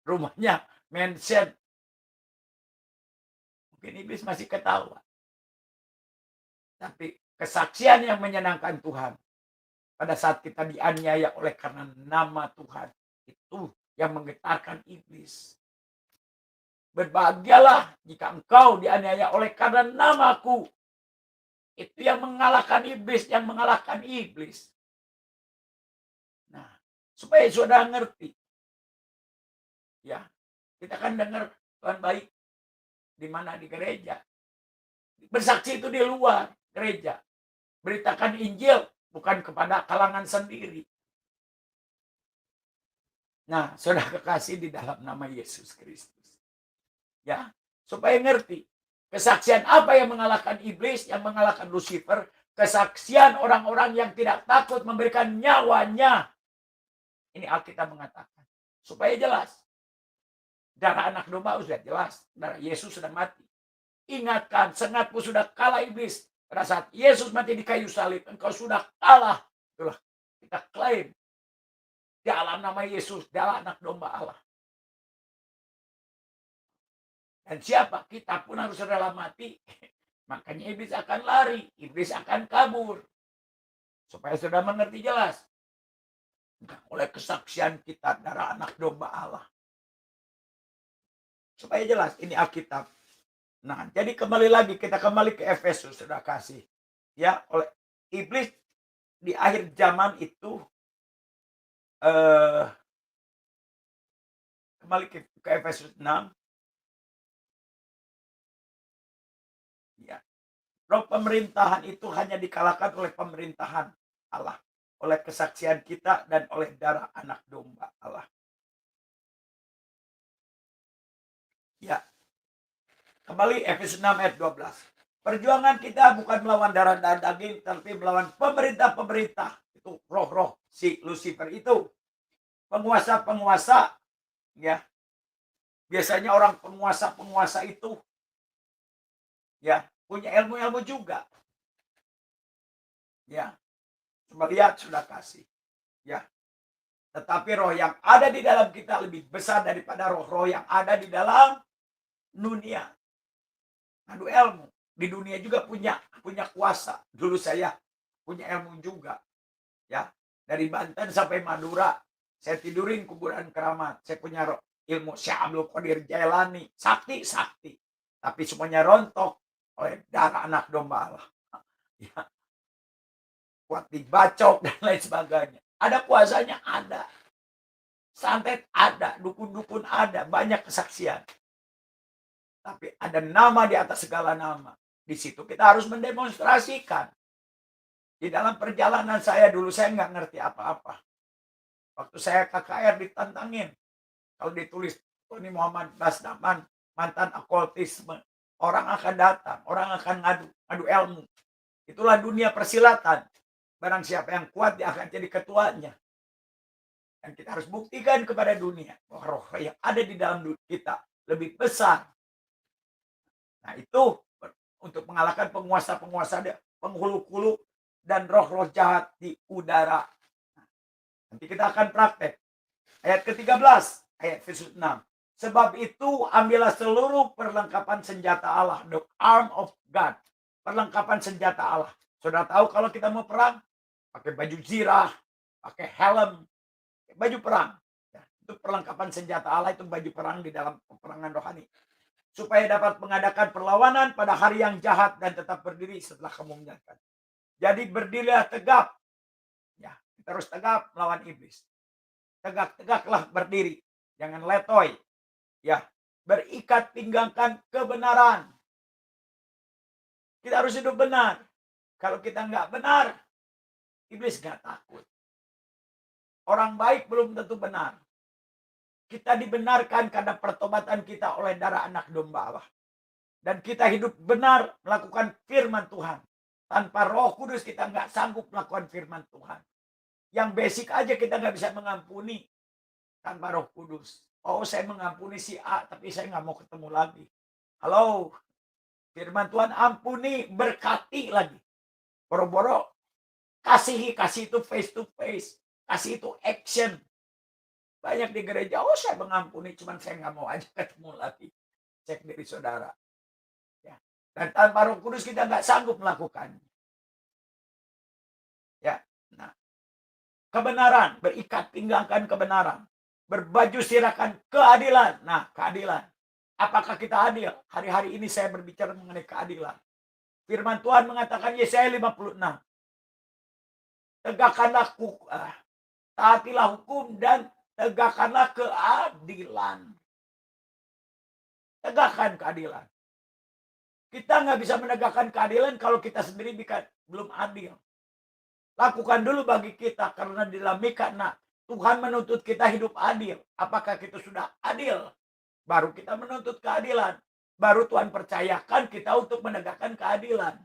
Rumahnya mansion. Mungkin iblis masih ketawa. Tapi kesaksian yang menyenangkan Tuhan. Pada saat kita dianiaya oleh karena nama Tuhan. Itu yang menggetarkan iblis. Berbahagialah jika engkau dianiaya oleh karena namaku. Itu yang mengalahkan iblis. Nah, supaya saudara ngerti. Ya, kita kan dengar Tuhan baik. Di mana? Di gereja. Bersaksi itu di luar gereja. Beritakan Injil bukan kepada kalangan sendiri. Nah, saudara kekasih di dalam nama Yesus Kristus. Ya, supaya ngerti. Kesaksian apa yang mengalahkan iblis, yang mengalahkan Lucifer? Kesaksian orang-orang yang tidak takut memberikan nyawanya. Ini Alkitab mengatakan. Supaya jelas. Darah anak domba sudah jelas. Darah Yesus sudah mati. Ingatkan, sengatmu sudah kalah iblis. Pada saat Yesus mati di kayu salib, engkau sudah kalah. Itulah kita klaim. Dalam nama Yesus, dalam anak domba Allah. Dan siapa? Kita pun harus rela mati. Makanya iblis akan lari. Iblis akan kabur. Supaya sudah mengerti jelas. Oleh kesaksian kita, darah anak domba Allah. Supaya jelas, ini Alkitab. Nah, jadi kembali lagi, kita kembali ke Efesus, sudah kasih. Ya, oleh iblis di akhir zaman itu, kembali ke Efesus 6. Ya, roh pemerintahan itu hanya dikalahkan oleh pemerintahan Allah. Oleh kesaksian kita dan oleh darah anak domba Allah. Ya, kembali Efesus 6 ayat 12. Perjuangan kita bukan melawan darah dan daging, tapi melawan pemerintah-pemerintah. Itu roh-roh si Lucifer itu. Penguasa-penguasa, ya. Biasanya orang penguasa-penguasa itu, ya, punya ilmu-ilmu juga. Ya, coba lihat, sudah kasih. Ya, tetapi roh yang ada di dalam kita lebih besar daripada roh-roh yang ada di dalam dunia. Adu ilmu. Di dunia juga punya kuasa. Dulu saya punya ilmu juga. Ya, dari Banten sampai Madura, saya tidurin kuburan keramat. Saya punya ilmu Syekh Abdul Qadir Jailani, sakti. Tapi semuanya rontok oleh darah anak domba Allah. Ya. Kuat dibacok dan lain sebagainya. Ada kuasanya, ada. Santet ada, dukun-dukun ada, banyak kesaksian. Tapi ada nama di atas segala nama. Di situ kita harus mendemonstrasikan. Di dalam perjalanan saya dulu, saya nggak ngerti apa-apa. Waktu saya KKR ditantangin. Kalau ditulis Tony Muhammad Basdaman, mantan okultisme. Orang akan datang, orang akan ngadu ilmu. Itulah dunia persilatan. Barang siapa yang kuat, dia akan jadi ketuanya. Dan kita harus buktikan kepada dunia bahwa roh yang ada di dalam kita lebih besar. Nah, itu untuk mengalahkan penguasa-penguasa, penghulu-hulu, dan roh-roh jahat di udara. Nanti kita akan praktek. Ayat ke-13, ayat Efesus 6. Sebab itu ambillah seluruh perlengkapan senjata Allah, the arm of God. Perlengkapan senjata Allah. Sudah tahu kalau kita mau perang, pakai baju zirah, pakai helm, baju perang. Ya, itu perlengkapan senjata Allah, itu baju perang di dalam peperangan rohani. Supaya dapat mengadakan perlawanan pada hari yang jahat dan tetap berdiri setelah kamu menyatakan. Jadi berdirilah tegap. Ya, kita harus tegap melawan iblis. Tegak-tegaklah berdiri. Jangan letoy. Ya, berikat pinggangkan kebenaran. Kita harus hidup benar. Kalau kita nggak benar, iblis nggak takut. Orang baik belum tentu benar. Kita dibenarkan karena pertobatan kita oleh darah anak domba Allah. Dan kita hidup benar melakukan firman Tuhan. Tanpa Roh Kudus kita nggak sanggup melakukan firman Tuhan. Yang basic aja kita nggak bisa mengampuni tanpa Roh Kudus. Oh, saya mengampuni si A, tapi saya nggak mau ketemu lagi. Halo, firman Tuhan ampuni, berkati lagi. Boro-boro kasih itu face to face. Kasih itu action. Banyak di gereja, oh saya mengampuni, cuman saya nggak mau aja ketemu lagi. Cek diri saudara. Ya. Dan tanpa Roh Kudus kita nggak sanggup melakukannya. Ya, nah, kebenaran, berikat pinggangkan kebenaran, berbaju sirahkan keadilan. Nah, keadilan. Apakah kita adil? Hari-hari ini saya berbicara mengenai keadilan. Firman Tuhan mengatakan Yesaya 56. Tegakkanlah taatilah hukum dan tegakkanlah keadilan. Tegakkan keadilan. Kita nggak bisa menegakkan keadilan kalau kita sendiri belum adil. Lakukan dulu bagi kita, karena di dalam Mikha Tuhan menuntut kita hidup adil. Apakah kita sudah adil? Baru kita menuntut keadilan. Baru Tuhan percayakan kita untuk menegakkan keadilan.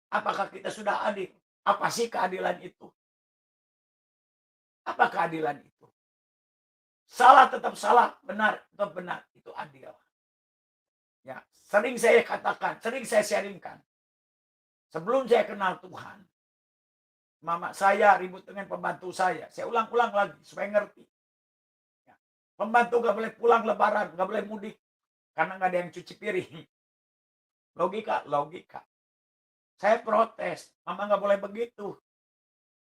Apakah kita sudah adil? Apa sih keadilan itu? Apa keadilan itu? Salah tetap salah, benar tetap benar. Itu adil. Ya, sering saya katakan, sering saya sharingkan. Sebelum saya kenal Tuhan, mama saya ribut dengan pembantu saya. Saya ulang-ulang lagi supaya ngerti. Ya, pembantu gak boleh pulang lebaran, gak boleh mudik. Karena gak ada yang cuci piring. Logika. Saya protes, mama gak boleh begitu.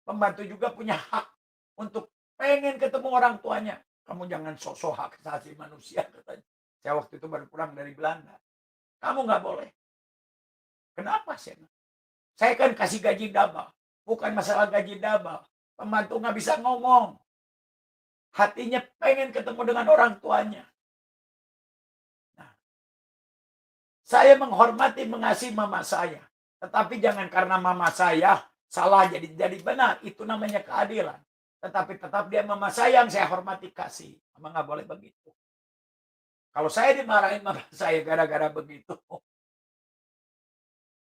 Pembantu juga punya hak untuk pengen ketemu orang tuanya. Kamu jangan sok-sok hak asasi manusia, katanya. Saya waktu itu baru pulang dari Belanda. Kamu nggak boleh. Kenapa sih? Saya kan kasih gaji double. Bukan masalah gaji double. Pembantu nggak bisa ngomong. Hatinya pengen ketemu dengan orang tuanya. Nah, saya menghormati, mengasihi mama saya. Tetapi jangan karena mama saya salah jadi benar. Itu namanya keadilan. Tetapi tetap dia mama saya yang saya hormati, kasih. Mama nggak boleh begitu. Kalau saya dimarahin mama saya gara-gara begitu,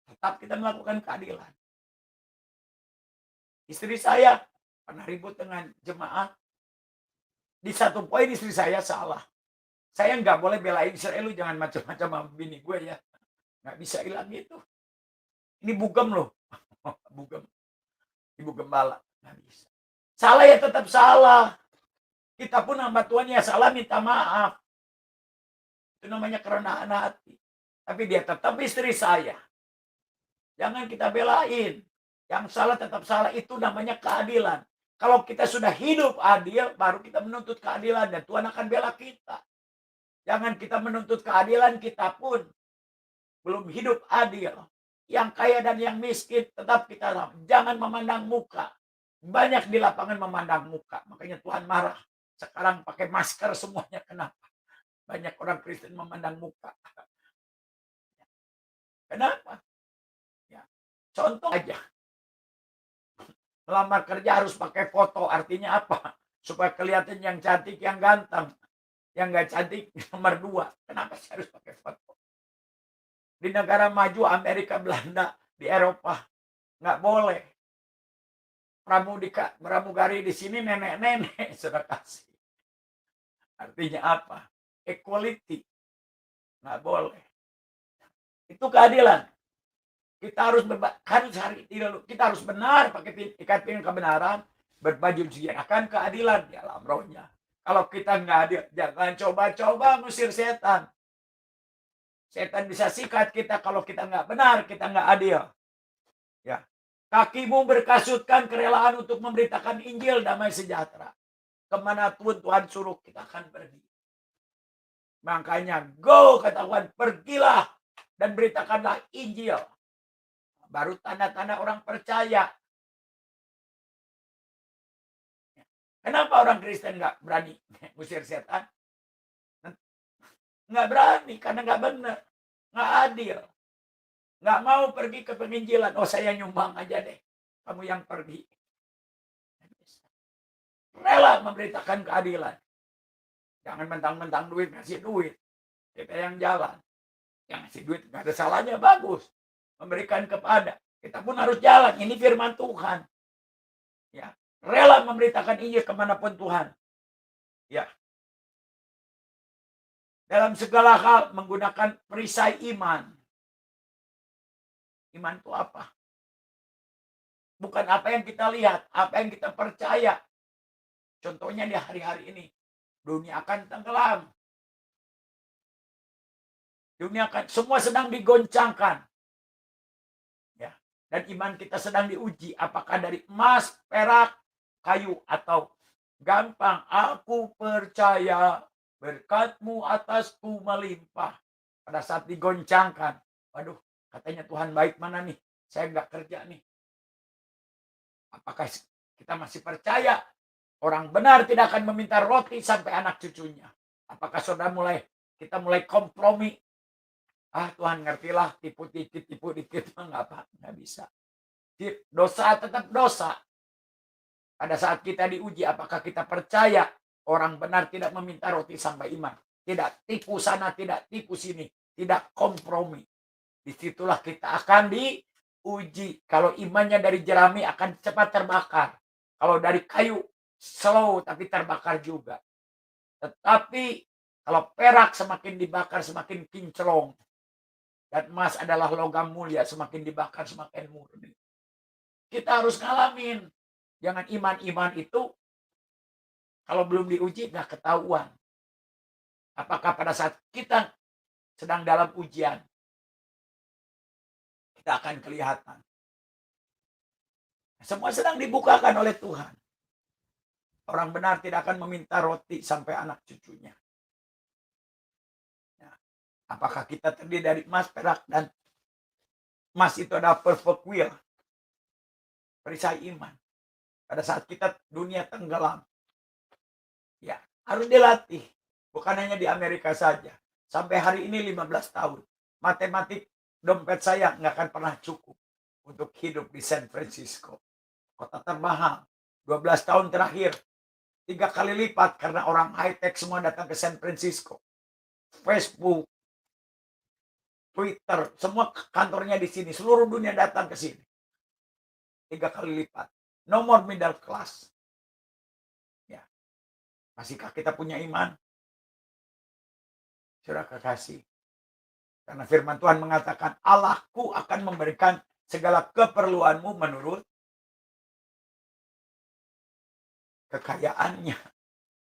tetap kita melakukan keadilan. Istri saya pernah ribut dengan jemaat. Di satu poin istri saya salah. Saya nggak boleh belain Israel, lu jangan macam-macam sama bini gue ya. Nggak bisa hilang gitu. Ini bugem loh. Bugem. Ibu gembala. Nggak bisa. Salah ya tetap salah. Kita pun hamba Tuhan ya salah, minta maaf. Itu namanya kerendahan hati. Tapi dia tetap istri saya. Jangan kita belain. Yang salah tetap salah, itu namanya keadilan. Kalau kita sudah hidup adil, baru kita menuntut keadilan. Dan Tuhan akan bela kita. Jangan kita menuntut keadilan, kita pun belum hidup adil. Yang kaya dan yang miskin tetap kita sama. Jangan memandang muka. Banyak di lapangan memandang muka. Makanya Tuhan marah. Sekarang pakai masker semuanya. Kenapa? Banyak orang Kristen memandang muka. Kenapa? Ya. Contoh aja. Melamar kerja harus pakai foto. Artinya apa? Supaya kelihatan yang cantik, yang ganteng. Yang nggak cantik nomor 2. Kenapa sih harus pakai foto? Di negara maju, Amerika, Belanda, di Eropa, nggak boleh. Pramugari di sini nenek-nenek sudah kasih. Artinya apa? Equality. Nggak boleh. Itu keadilan. Kita harus kita harus benar, pakai ikat pinggang kebenaran, berbaju akan keadilan di alam rohnya. Kalau kita nggak adil, jangan coba-coba ngusir setan. Setan bisa sikat kita kalau kita nggak benar, kita nggak adil. Ya, kakimu berkasutkan kerelaan untuk memberitakan Injil damai sejahtera. Kemanapun Tuhan suruh, kita akan pergi. Makanya go, kata Tuhan, pergilah dan beritakanlah Injil. Baru tanda-tanda orang percaya. Kenapa orang Kristen nggak berani ngusir setan? Nggak berani karena nggak benar, nggak adil. Nggak mau pergi ke penginjilan. Oh, saya nyumbang aja deh. Kamu yang pergi. Rela memberitakan keadilan. Jangan mentang-mentang duit, ngasih duit. Kita yang jalan. Yang ngasih duit nggak ada salahnya, bagus. Memberikan kepada. Kita pun harus jalan. Ini firman Tuhan. Ya, rela memberitakan Injil kemanapun Tuhan. Ya. Dalam segala hal menggunakan perisai iman. Iman itu apa? Bukan apa yang kita lihat, apa yang kita percaya. Contohnya di hari-hari ini, dunia akan tenggelam. Dunia akan, semua sedang digoncangkan. Ya, dan iman kita sedang diuji. Apakah dari emas, perak, kayu, atau gampang. Aku percaya berkat-Mu atasku melimpah. Pada saat digoncangkan, waduh, katanya Tuhan baik mana nih? Saya nggak kerja nih. Apakah kita masih percaya orang benar tidak akan meminta roti sampai anak cucunya? Apakah kita mulai kompromi? Ah, Tuhan ngertilah, tipu dikit, nggak bisa. Dosa tetap dosa. Pada saat kita diuji, apakah kita percaya orang benar tidak meminta roti sampai iman? Tidak tipu sana, tidak tipu sini, tidak kompromi. Disitulah kita akan diuji. Kalau imannya dari jerami akan cepat terbakar. Kalau dari kayu, slow tapi terbakar juga. Tetapi kalau perak semakin dibakar semakin kinclong. Dan emas adalah logam mulia, semakin dibakar semakin murni. Kita harus ngalamin. Jangan iman-iman itu kalau belum diuji nggak ketahuan. Apakah pada saat kita sedang dalam ujian, kita akan kelihatan. Semua sedang dibukakan oleh Tuhan. Orang benar tidak akan meminta roti sampai anak cucunya. Apakah kita terdiri dari emas, perak, dan emas itu adalah perfect will. Perisai iman. Pada saat kita dunia tenggelam. Ya, harus dilatih. Bukan hanya di Amerika saja. Sampai hari ini 15 tahun. Matematik dompet saya nggak akan pernah cukup untuk hidup di San Francisco. Kota termahal. 12 tahun terakhir. 3 kali lipat karena orang high-tech semua datang ke San Francisco. Facebook, Twitter, semua kantornya di sini. Seluruh dunia datang ke sini. 3 kali lipat. No more middle class. Ya. Masihkah kita punya iman? Saudara kekasih. Karena firman Tuhan mengatakan, Allahku akan memberikan segala keperluanmu menurut kekayaannya.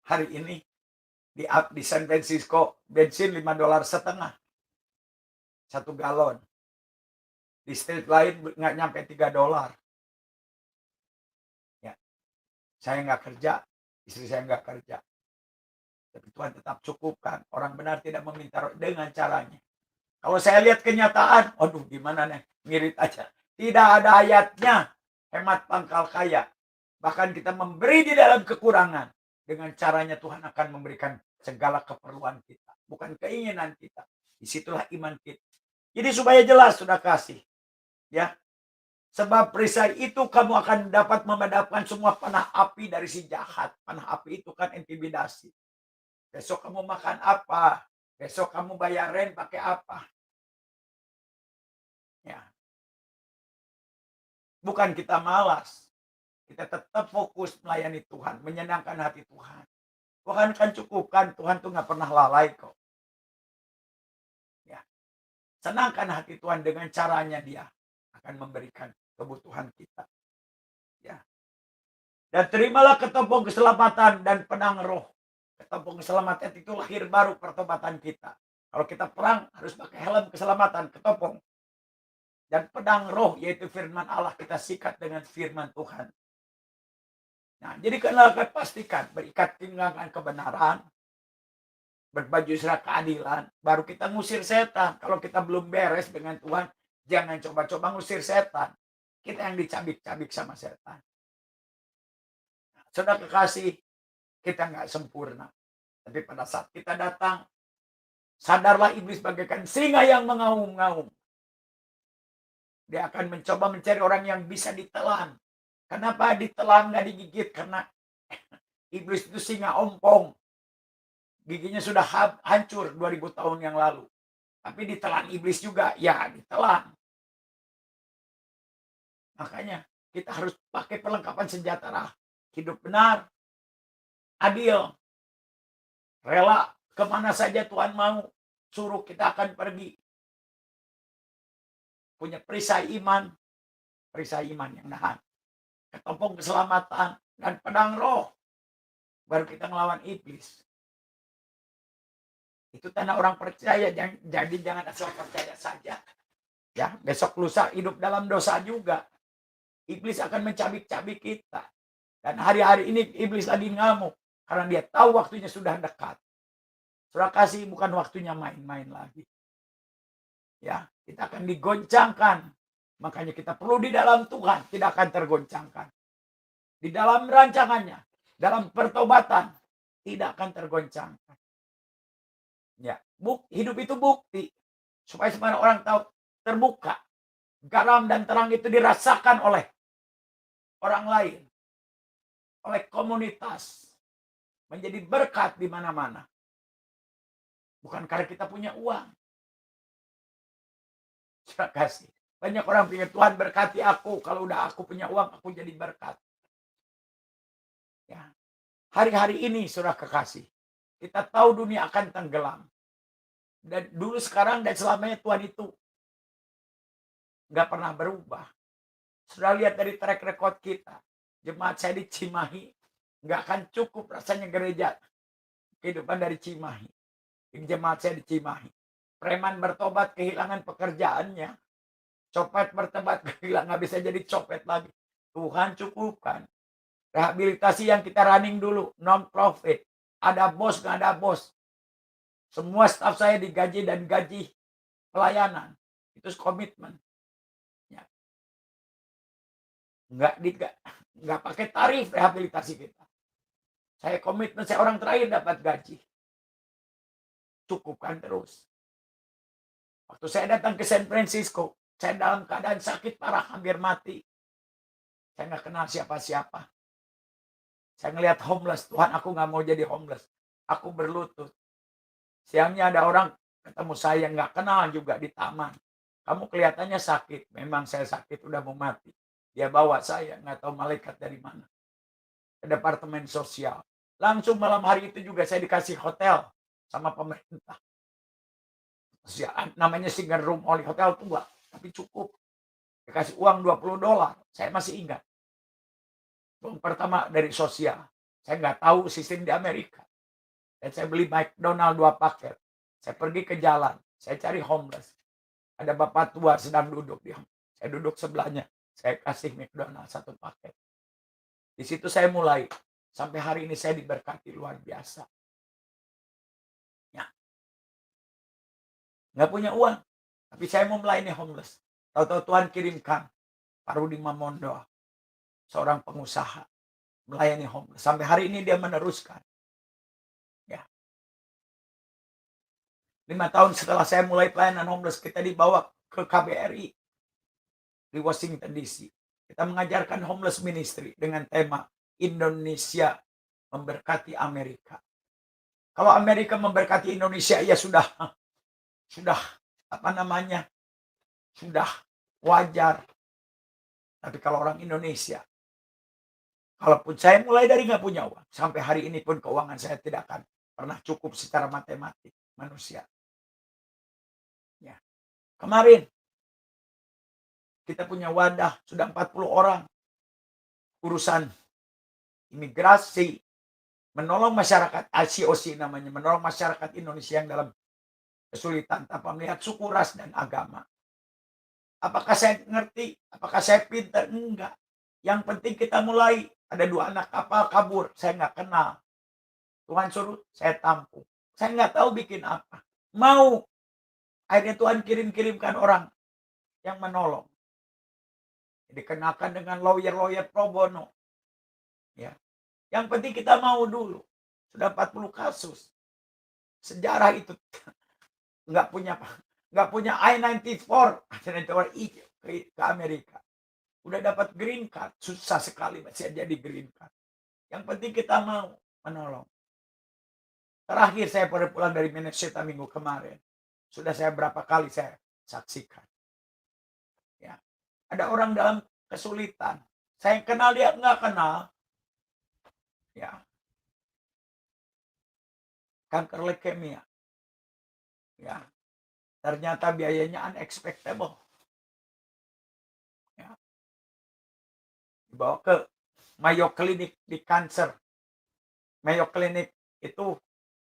Hari ini di San Francisco bensin $5.50 $1 galon. Di state lain nggak nyampe $3. Ya, saya nggak kerja, istri saya nggak kerja. Tapi Tuhan tetap cukupkan. Orang benar tidak meminta dengan caranya. Kalau saya lihat kenyataan, aduh gimana nih, ngirit aja. Tidak ada ayatnya hemat pangkal kaya. Bahkan kita memberi di dalam kekurangan. Dengan caranya Tuhan akan memberikan segala keperluan kita. Bukan keinginan kita. Disitulah iman kita. Jadi supaya jelas sudah kasih. Ya. Sebab perisai itu kamu akan dapat memadamkan semua panah api dari si jahat. Panah api itu kan intimidasi. Besok kamu makan apa? Besok kamu bayar rent pakai apa? Ya. Bukan kita malas. Kita tetap fokus melayani Tuhan. Menyenangkan hati Tuhan. Tuhan kan cukupkan. Tuhan tuh nggak pernah lalai kok. Ya. Senangkan hati Tuhan dengan caranya dia akan memberikan kebutuhan kita. Ya. Dan terimalah ketopong keselamatan dan pedang roh. Ketopong keselamatan itu lahir baru pertobatan kita. Kalau kita perang harus pakai helm keselamatan, ketopong. Dan pedang roh yaitu firman Allah kita sikat dengan firman Tuhan. Nah, jadi kenal pastikan berikat pinggangan kebenaran, berbaju serah keadilan, baru kita ngusir setan. Kalau kita belum beres dengan Tuhan, jangan coba-coba ngusir setan. Kita yang dicabik-cabik sama setan. Nah, saudara kekasih, kita nggak sempurna. Tapi pada saat kita datang, sadarlah iblis bagaikan singa yang mengaum-ngaum. Dia akan mencoba mencari orang yang bisa ditelan. Kenapa ditelan nggak digigit? Karena iblis itu singa ompong. Giginya sudah hancur 2000 tahun yang lalu. Tapi ditelan iblis juga, ya ditelan. Makanya kita harus pakai perlengkapan senjata. Hidup benar, adil, rela kemana saja Tuhan mau suruh kita akan pergi. Punya perisai iman yang nahan. Ketopong keselamatan dan pedang roh. Baru kita ngelawan iblis. Itu tanda orang percaya. Jadi jangan asal percaya saja. Ya, besok lusa hidup dalam dosa juga. Iblis akan mencabik-cabik kita. Dan hari-hari ini iblis lagi ngamuk. Karena dia tahu waktunya sudah dekat. Saudara kasih, bukan waktunya main-main lagi. Ya, kita akan digoncangkan. Makanya kita perlu di dalam Tuhan, tidak akan tergoncangkan. Di dalam rancangannya, dalam pertobatan, tidak akan tergoncangkan. Ya, hidup itu bukti. Supaya semua orang tahu, terbuka. Garam dan terang itu dirasakan oleh orang lain. Oleh komunitas. Menjadi berkat di mana-mana. Bukan karena kita punya uang. Terima kasih. Banyak orang pikir Tuhan berkati aku. Kalau udah aku punya uang, aku jadi berkat. Ya. Hari-hari ini saudara kekasih. Kita tahu dunia akan tenggelam. Dan dulu, sekarang, dan selamanya Tuhan itu nggak pernah berubah. Sudah lihat dari track record kita. Jemaat saya di Cimahi, nggak akan cukup rasanya gereja kehidupan dari Cimahi. Di jemaat saya di Cimahi. Preman bertobat kehilangan pekerjaannya. Copet bertobat kehilangan, nggak bisa jadi copet lagi. Tuhan cukupkan. Rehabilitasi yang kita running dulu, non-profit. Ada bos, nggak ada bos. Semua staf saya digaji dan gaji pelayanan. Itu komitmen. Ya. Nggak pakai tarif rehabilitasi kita. Saya komitmen, saya orang terakhir dapat gaji. Cukupkan terus. Waktu saya datang ke San Francisco, saya dalam keadaan sakit parah, hampir mati. Saya nggak kenal siapa-siapa. Saya ngelihat homeless. Tuhan, aku nggak mau jadi homeless. Aku berlutut. Siangnya ada orang ketemu saya, nggak kenal juga, di taman. Kamu kelihatannya sakit. Memang saya sakit, udah mau mati. Dia bawa saya, nggak tahu malaikat dari mana, ke departemen sosial. Langsung malam hari itu juga saya dikasih hotel sama pemerintah. Namanya single room only, hotel tua, tapi cukup. Dikasih uang $20. Saya masih ingat. Uang pertama dari sosial. Saya nggak tahu sistem di Amerika. Dan saya beli McDonald 2 paket. Saya pergi ke jalan. Saya cari homeless. Ada bapak tua sedang duduk. Saya duduk sebelahnya. Saya kasih McDonald 1 paket. Di situ saya mulai. Sampai hari ini saya diberkati luar biasa. Ya. Nggak punya uang. Tapi saya mau melayani homeless. Tahu-tahu Tuhan kirimkan Pak Rudi Mamondo, seorang pengusaha, melayani homeless. Sampai hari ini dia meneruskan. Ya. 5 tahun setelah saya mulai pelayanan homeless, kita dibawa ke KBRI di Washington DC. Kita mengajarkan homeless ministry dengan tema Indonesia memberkati Amerika. Kalau Amerika memberkati Indonesia, ya sudah sudah wajar. Tapi kalau orang Indonesia, kalaupun saya mulai dari nggak punya uang, sampai hari ini pun keuangan saya tidak akan pernah cukup secara matematik manusia. Ya. Kemarin kita punya wadah, sudah 40 orang. Urusan imigrasi, menolong masyarakat, ICOC namanya, menolong masyarakat Indonesia yang dalam kesulitan tanpa melihat suku, ras, dan agama. Apakah saya ngerti? Apakah saya pintar? Enggak. Yang penting kita mulai. Ada 2 anak kapal kabur, saya nggak kenal. Tuhan suruh, saya tampung. Saya nggak tahu bikin apa. Mau. Akhirnya Tuhan kirimkan orang yang menolong. Dikenakan dengan lawyer pro bono. Ya. Yang penting kita mau dulu. Sudah 40 kasus. Sejarah itu nggak punya I-94 ke Amerika. Udah dapat green card, susah sekali masih jadi green card. Yang penting kita mau menolong. Terakhir saya baru pulang dari Minnesota minggu kemarin. Sudah saya berapa kali saya saksikan. Ya. Ada orang dalam kesulitan. Saya kenal dia, nggak kenal. Ya. Kanker leukemia. Ya. Ternyata biayanya unexpectable. Ya. Dibawa ke Mayo Clinic di cancer. Mayo Clinic itu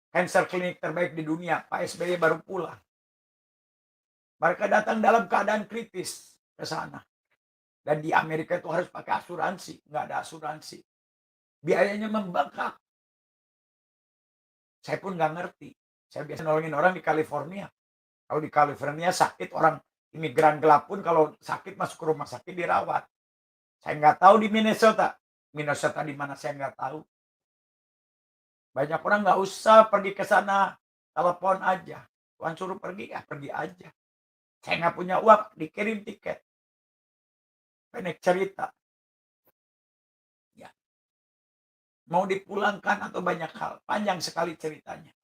cancer klinik terbaik di dunia. Pak SBY baru pulang. Mereka datang dalam keadaan kritis ke sana. Dan di Amerika itu harus pakai asuransi. Nggak ada asuransi. Biayanya membengkak. Saya pun nggak ngerti. Saya biasa nolongin orang di California. Kalau di California sakit, orang imigran gelap pun kalau sakit masuk ke rumah sakit dirawat. Saya nggak tahu di Minnesota. Minnesota di mana saya nggak tahu. Banyak orang nggak usah pergi ke sana. Telepon aja. Tuhan suruh pergi, ya pergi aja. Saya nggak punya uang, dikirim tiket. Pendek cerita. Ya. Mau dipulangkan atau banyak hal. Panjang sekali ceritanya.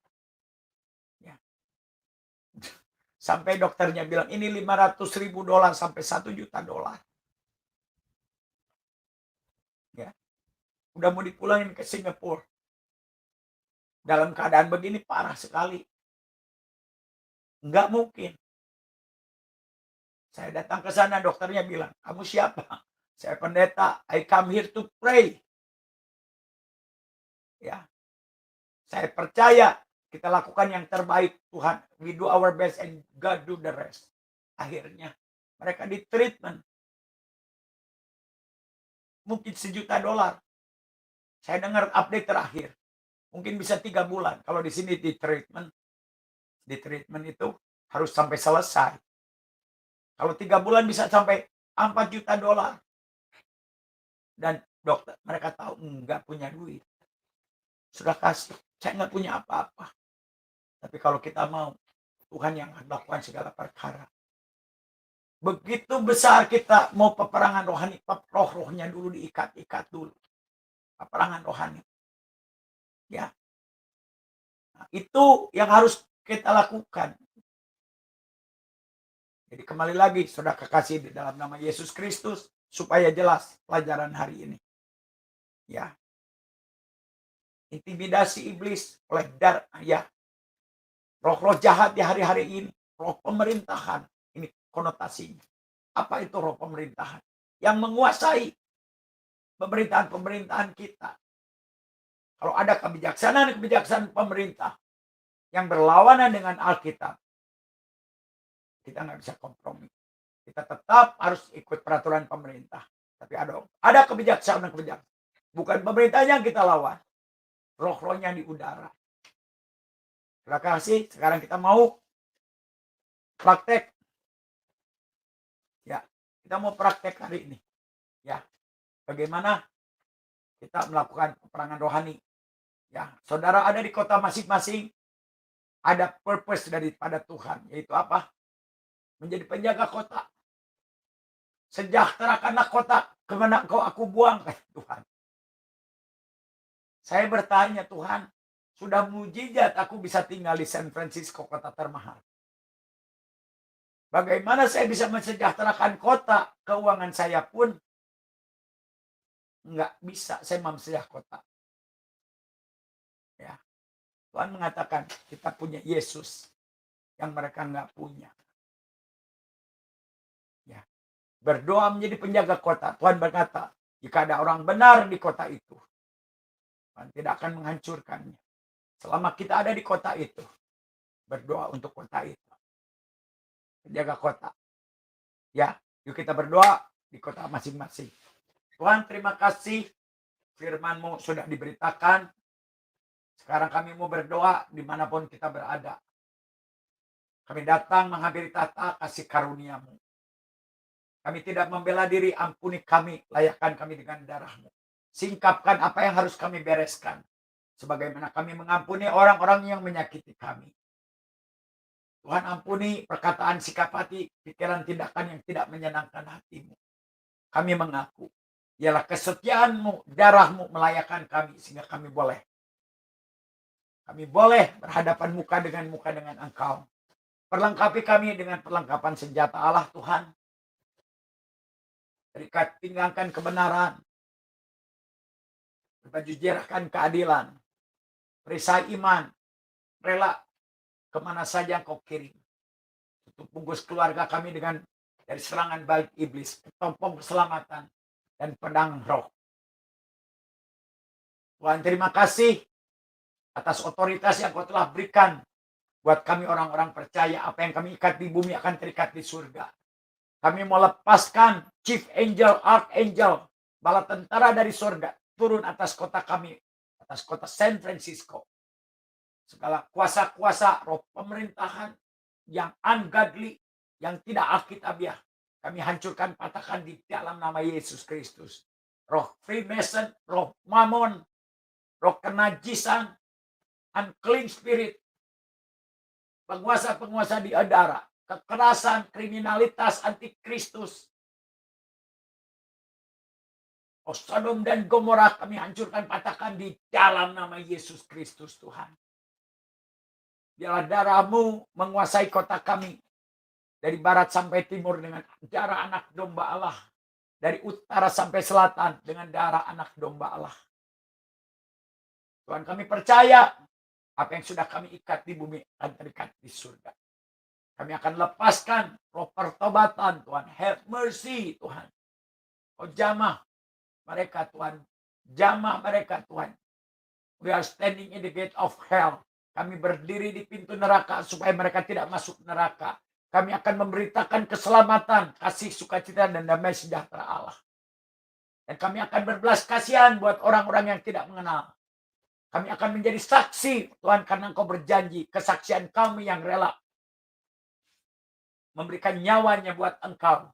Ya. Sampai dokternya bilang, ini $500.000 sampai $1 juta. Ya. Udah mau dipulangin ke Singapura. dalam keadaan begini parah sekali. Enggak mungkin. Saya datang ke sana, dokternya bilang, "Kamu siapa?" Saya pendeta, "I come here to pray." Ya, saya percaya kita lakukan yang terbaik, Tuhan. We do our best and God do the rest. Akhirnya mereka di treatment. Mungkin $1.000.000. Saya dengar update terakhir. Mungkin bisa 3 bulan. Kalau di sini di treatment itu harus sampai selesai. Kalau 3 bulan bisa sampai $4 juta. Dan dokter, mereka tahu nggak punya duit. Sudah kasih, saya nggak punya apa-apa. Tapi kalau kita mau, Tuhan yang akan melakukan segala perkara. Begitu besar kita mau peperangan rohani, roh-rohnya dulu diikat-ikat dulu. Peperangan rohani. Ya. Nah, itu yang harus kita lakukan. Jadi kembali lagi, saudara kekasih di dalam nama Yesus Kristus, supaya jelas pelajaran hari ini. Ya. Intimidasi iblis oleh ya. Roh-roh jahat di hari-hari ini, roh pemerintahan. Ini konotasinya. Apa itu roh pemerintahan? Yang menguasai pemerintahan-pemerintahan kita. Kalau ada kebijaksanaan pemerintah yang berlawanan dengan Alkitab, kita nggak bisa kompromi. Kita tetap harus ikut peraturan pemerintah. Tapi ada kebijaksanaan. Bukan pemerintahnya yang kita lawan. Roh-rohnya di udara. Terima kasih. Sekarang kita mau praktek. Ya, kita mau praktek hari ini. Ya, bagaimana kita melakukan peperangan rohani. Ya, saudara ada di kota masing-masing, ada purpose daripada Tuhan, yaitu apa? Menjadi penjaga kota. Sejahterakanlah kota, kemana kau aku buang, Tuhan. Saya bertanya, Tuhan, sudah mujizat aku bisa tinggal di San Francisco, kota termahal. Bagaimana saya bisa mensejahterakan kota? Keuangan saya pun nggak bisa saya memsejahterakan kota. Ya, Tuhan mengatakan kita punya Yesus yang mereka nggak punya. Ya, berdoa menjadi penjaga kota. Tuhan berkata, jika ada orang benar di kota itu, Tuhan tidak akan menghancurkannya. Selama kita ada di kota itu, berdoa untuk kota itu. Penjaga kota. Ya, yuk kita berdoa di kota masing-masing. Tuhan, terima kasih firman-Mu sudah diberitakan. Sekarang kami mau berdoa dimanapun kita berada. Kami datang menghampiri tata kasih karunia-Mu. Kami tidak membela diri, ampuni kami, layakkan kami dengan darah-Mu. Singkapkan apa yang harus kami bereskan. Sebagaimana kami mengampuni orang-orang yang menyakiti kami. Tuhan ampuni perkataan, sikap hati, pikiran, tindakan yang tidak menyenangkan hati-Mu. Kami mengaku, ialah kesetiaan-Mu, darah-Mu melayakkan kami, sehingga kami boleh berhadapan muka dengan Engkau. Perlengkapi kami dengan perlengkapan senjata Allah, Tuhan. Tinggalkan kebenaran. Berjujurkan keadilan. Perisai iman. Rela kemana saja Engkau kirim. Tutup bungkus keluarga kami dari serangan balik iblis. Tompong keselamatan. Dan pedang roh. Tuhan, terima kasih atas otoritas yang Kau telah berikan buat kami orang-orang percaya. Apa yang kami ikat di bumi akan terikat di surga. Kami mau lepaskan chief angel, archangel, bala tentara dari surga turun atas kota kami, atas kota San Francisco. Segala kuasa-kuasa roh pemerintahan yang ungodly, yang tidak alkitabiah, kami hancurkan, patahkan di dalam nama Yesus Kristus. Roh Freemason, roh Mammon, roh kenajisan, unclean spirit, penguasa-penguasa di udara, kekerasan, kriminalitas, antikristus. Sodom dan Gomora kami hancurkan, patahkan di dalam nama Yesus Kristus, Tuhan. Biarlah darah-Mu menguasai kota kami. Dari barat sampai timur dengan darah anak domba Allah. Dari utara sampai selatan dengan darah anak domba Allah. Tuhan, kami percaya Apa yang sudah kami ikat di bumi akan terikat di surga. Kami akan lepaskan roh pertobatan, Tuhan. Have mercy, Tuhan. Oh, jamah mereka, Tuhan. Jamah mereka, Tuhan. We are standing in the gate of hell. Kami berdiri di pintu neraka supaya mereka tidak masuk neraka. Kami akan memberitakan keselamatan, kasih, sukacita, dan damai sejahtera Allah. Dan kami akan berbelas kasihan buat orang-orang yang tidak mengenal. Kami akan menjadi saksi, Tuhan, karena Engkau berjanji. Kesaksian kami yang rela memberikan nyawanya buat Engkau.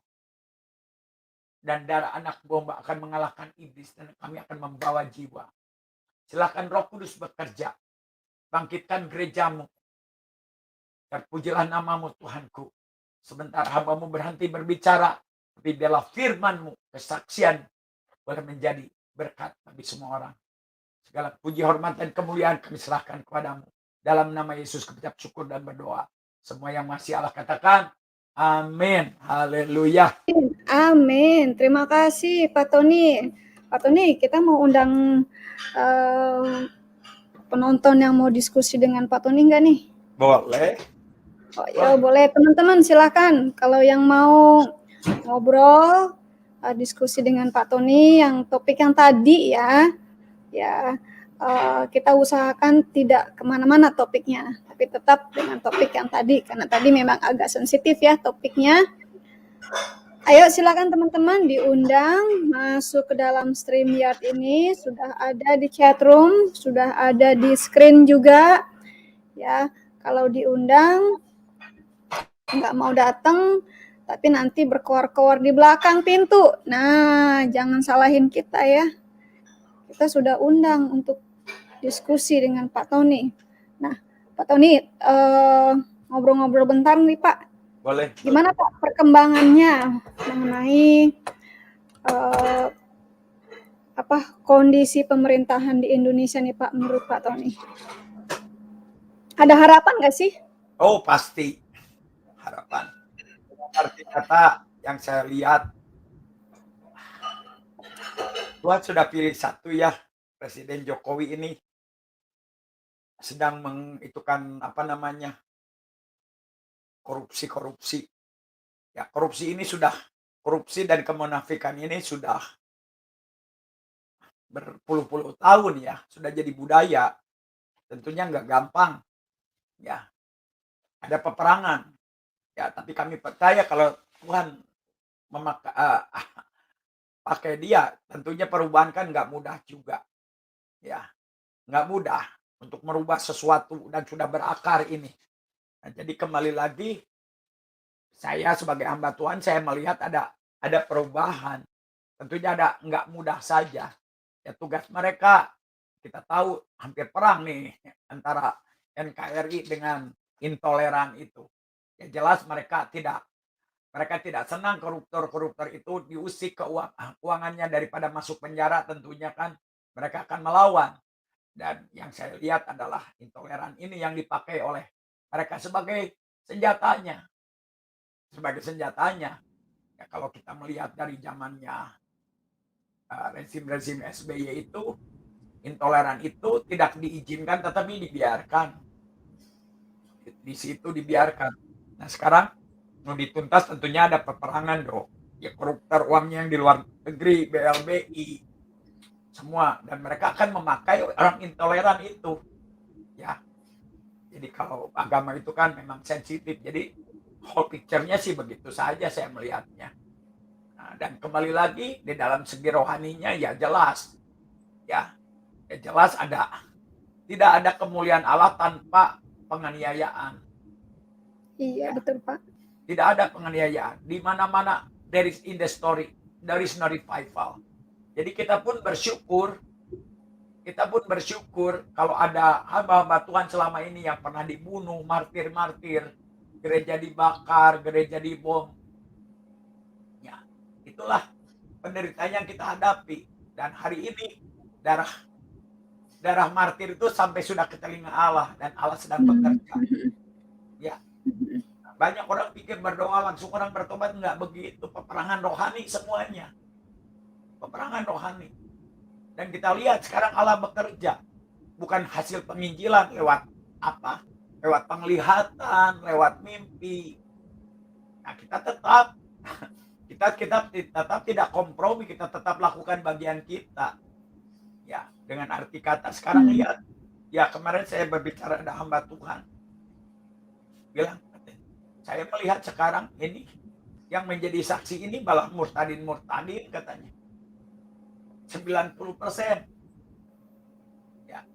Dan darah anak domba akan mengalahkan iblis. Dan kami akan membawa jiwa. Silakan Roh Kudus bekerja. Bangkitkan gerejamu. Terpujilah namamu, Tuhanku. Sebentar hambamu berhenti berbicara. Tapi biarlah firmanmu, kesaksian, boleh menjadi berkat bagi semua orang. Segala puji, hormat, dan kemuliaan kami serahkan kepadamu. Dalam nama Yesus kami ucap syukur dan berdoa. Semua yang masih Allah katakan, amin. Haleluya. Amin. Terima kasih Pak Tony. Pak Tony, kita mau undang penonton yang mau diskusi dengan Pak Tony nggak nih? Boleh. Oh ya, boleh teman-teman, silakan. Kalau yang mau ngobrol, diskusi dengan Pak Tony yang topik yang tadi ya, kita usahakan tidak kemana-mana topiknya, tapi tetap dengan topik yang tadi, karena tadi memang agak sensitif ya topiknya. Ayo silakan teman-teman diundang masuk ke dalam StreamYard ini, sudah ada di chat room, sudah ada di screen juga. Ya, kalau diundang nggak mau datang, tapi nanti berkoar-koar di belakang pintu. Nah, jangan salahin kita ya. Kita sudah undang untuk diskusi dengan Pak Tony. Nah, Pak Tony, ngobrol-ngobrol bentar nih Pak. Boleh. Gimana Pak perkembangannya mengenai kondisi pemerintahan di Indonesia nih Pak, menurut Pak Tony? Ada harapan nggak sih? Oh, pasti harapan. Arti kata yang saya lihat, Tuhan sudah pilih satu ya, Presiden Jokowi ini sedang mengitukan korupsi. Ya, korupsi dan kemunafikan ini sudah berpuluh-puluh tahun ya, sudah jadi budaya. Tentunya nggak gampang. Ya, ada peperangan. Ya, tapi kami percaya kalau Tuhan pakai dia, tentunya perubahan kan nggak mudah juga. Ya, nggak mudah untuk merubah sesuatu dan sudah berakar ini. Nah, jadi kembali lagi, saya sebagai hamba Tuhan, saya melihat ada perubahan. Tentunya nggak mudah saja. Ya, tugas mereka, kita tahu hampir perang nih antara NKRI dengan intoleran itu. Ya jelas mereka tidak senang koruptor itu diusik keuangannya daripada masuk penjara, tentunya kan mereka akan melawan. Dan yang saya lihat adalah intoleran ini yang dipakai oleh mereka sebagai senjatanya. Ya, kalau kita melihat dari zamannya rezim SBY itu, intoleran itu tidak diizinkan tetapi dibiarkan. Di situ dibiarkan. Nah, sekarang mau dituntas tentunya ada peperangan dong. Ya, koruptor uangnya yang di luar negeri, BLBI, semua. Dan mereka akan memakai orang intoleran itu. Ya, jadi kalau agama itu kan memang sensitif. Jadi whole picture-nya sih begitu saja saya melihatnya. Nah, dan kembali lagi di dalam segi rohaninya ya jelas. Ya jelas tidak ada kemuliaan Allah tanpa penganiayaan. Iya, betul Pak. Tidak ada penganiayaan. Di mana-mana there is in the story, there is no revival. Jadi kita pun bersyukur kalau ada hamba-hamba Tuhan selama ini yang pernah dibunuh, martir-martir, gereja dibakar, gereja dibom. Ya, itulah penderitaan yang kita hadapi. Dan hari ini darah martir itu sampai sudah ke telinga Allah dan Allah sedang bekerja. Ya. Banyak orang pikir berdoa langsung orang bertobat, enggak begitu. Peperangan rohani semuanya. Peperangan rohani. Dan kita lihat sekarang Allah bekerja. Bukan hasil penginjilan lewat apa, lewat penglihatan, lewat mimpi. Nah, kita tetap tidak kompromi, kita tetap lakukan bagian kita. Ya, dengan arti kata sekarang lihat, ya kemarin saya berbicara ada hamba Tuhan, bilang, saya melihat sekarang ini yang menjadi saksi ini malah murtadin katanya. 90%. Ya.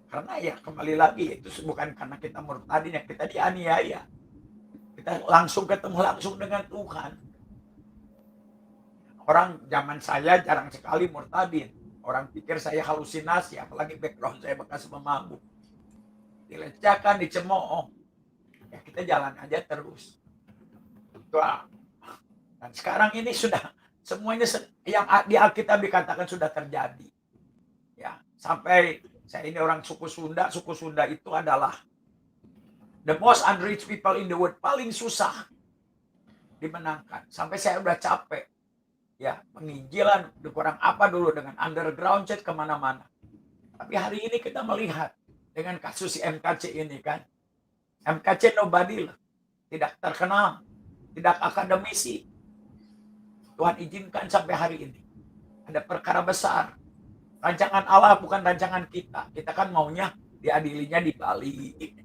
Karena ya kembali lagi itu bukan karena kita murtadin, ya kita dianiaya. Kita langsung ketemu langsung dengan Tuhan. Orang zaman saya jarang sekali murtadin. Orang pikir saya halusinasi, apalagi background saya bekas pemabuk. Dilecehkan, dicemooh. Ya kita jalan aja terus. Wah. Dan sekarang ini sudah semuanya yang di Alkitab dikatakan sudah terjadi. Ya, sampai saya ini orang suku Sunda itu adalah the most unreached people in the world, paling susah dimenangkan. Sampai saya udah capek. Ya, penginjilan kurang apa dulu dengan underground church kemana-mana. Tapi hari ini kita melihat dengan kasus MKC ini kan, MKC nobody lah, tidak terkenal, tidak akademisi. Tuhan izinkan sampai hari ini ada perkara besar. Rancangan Allah bukan rancangan kita. Kita kan maunya diadilinya di Bali, itu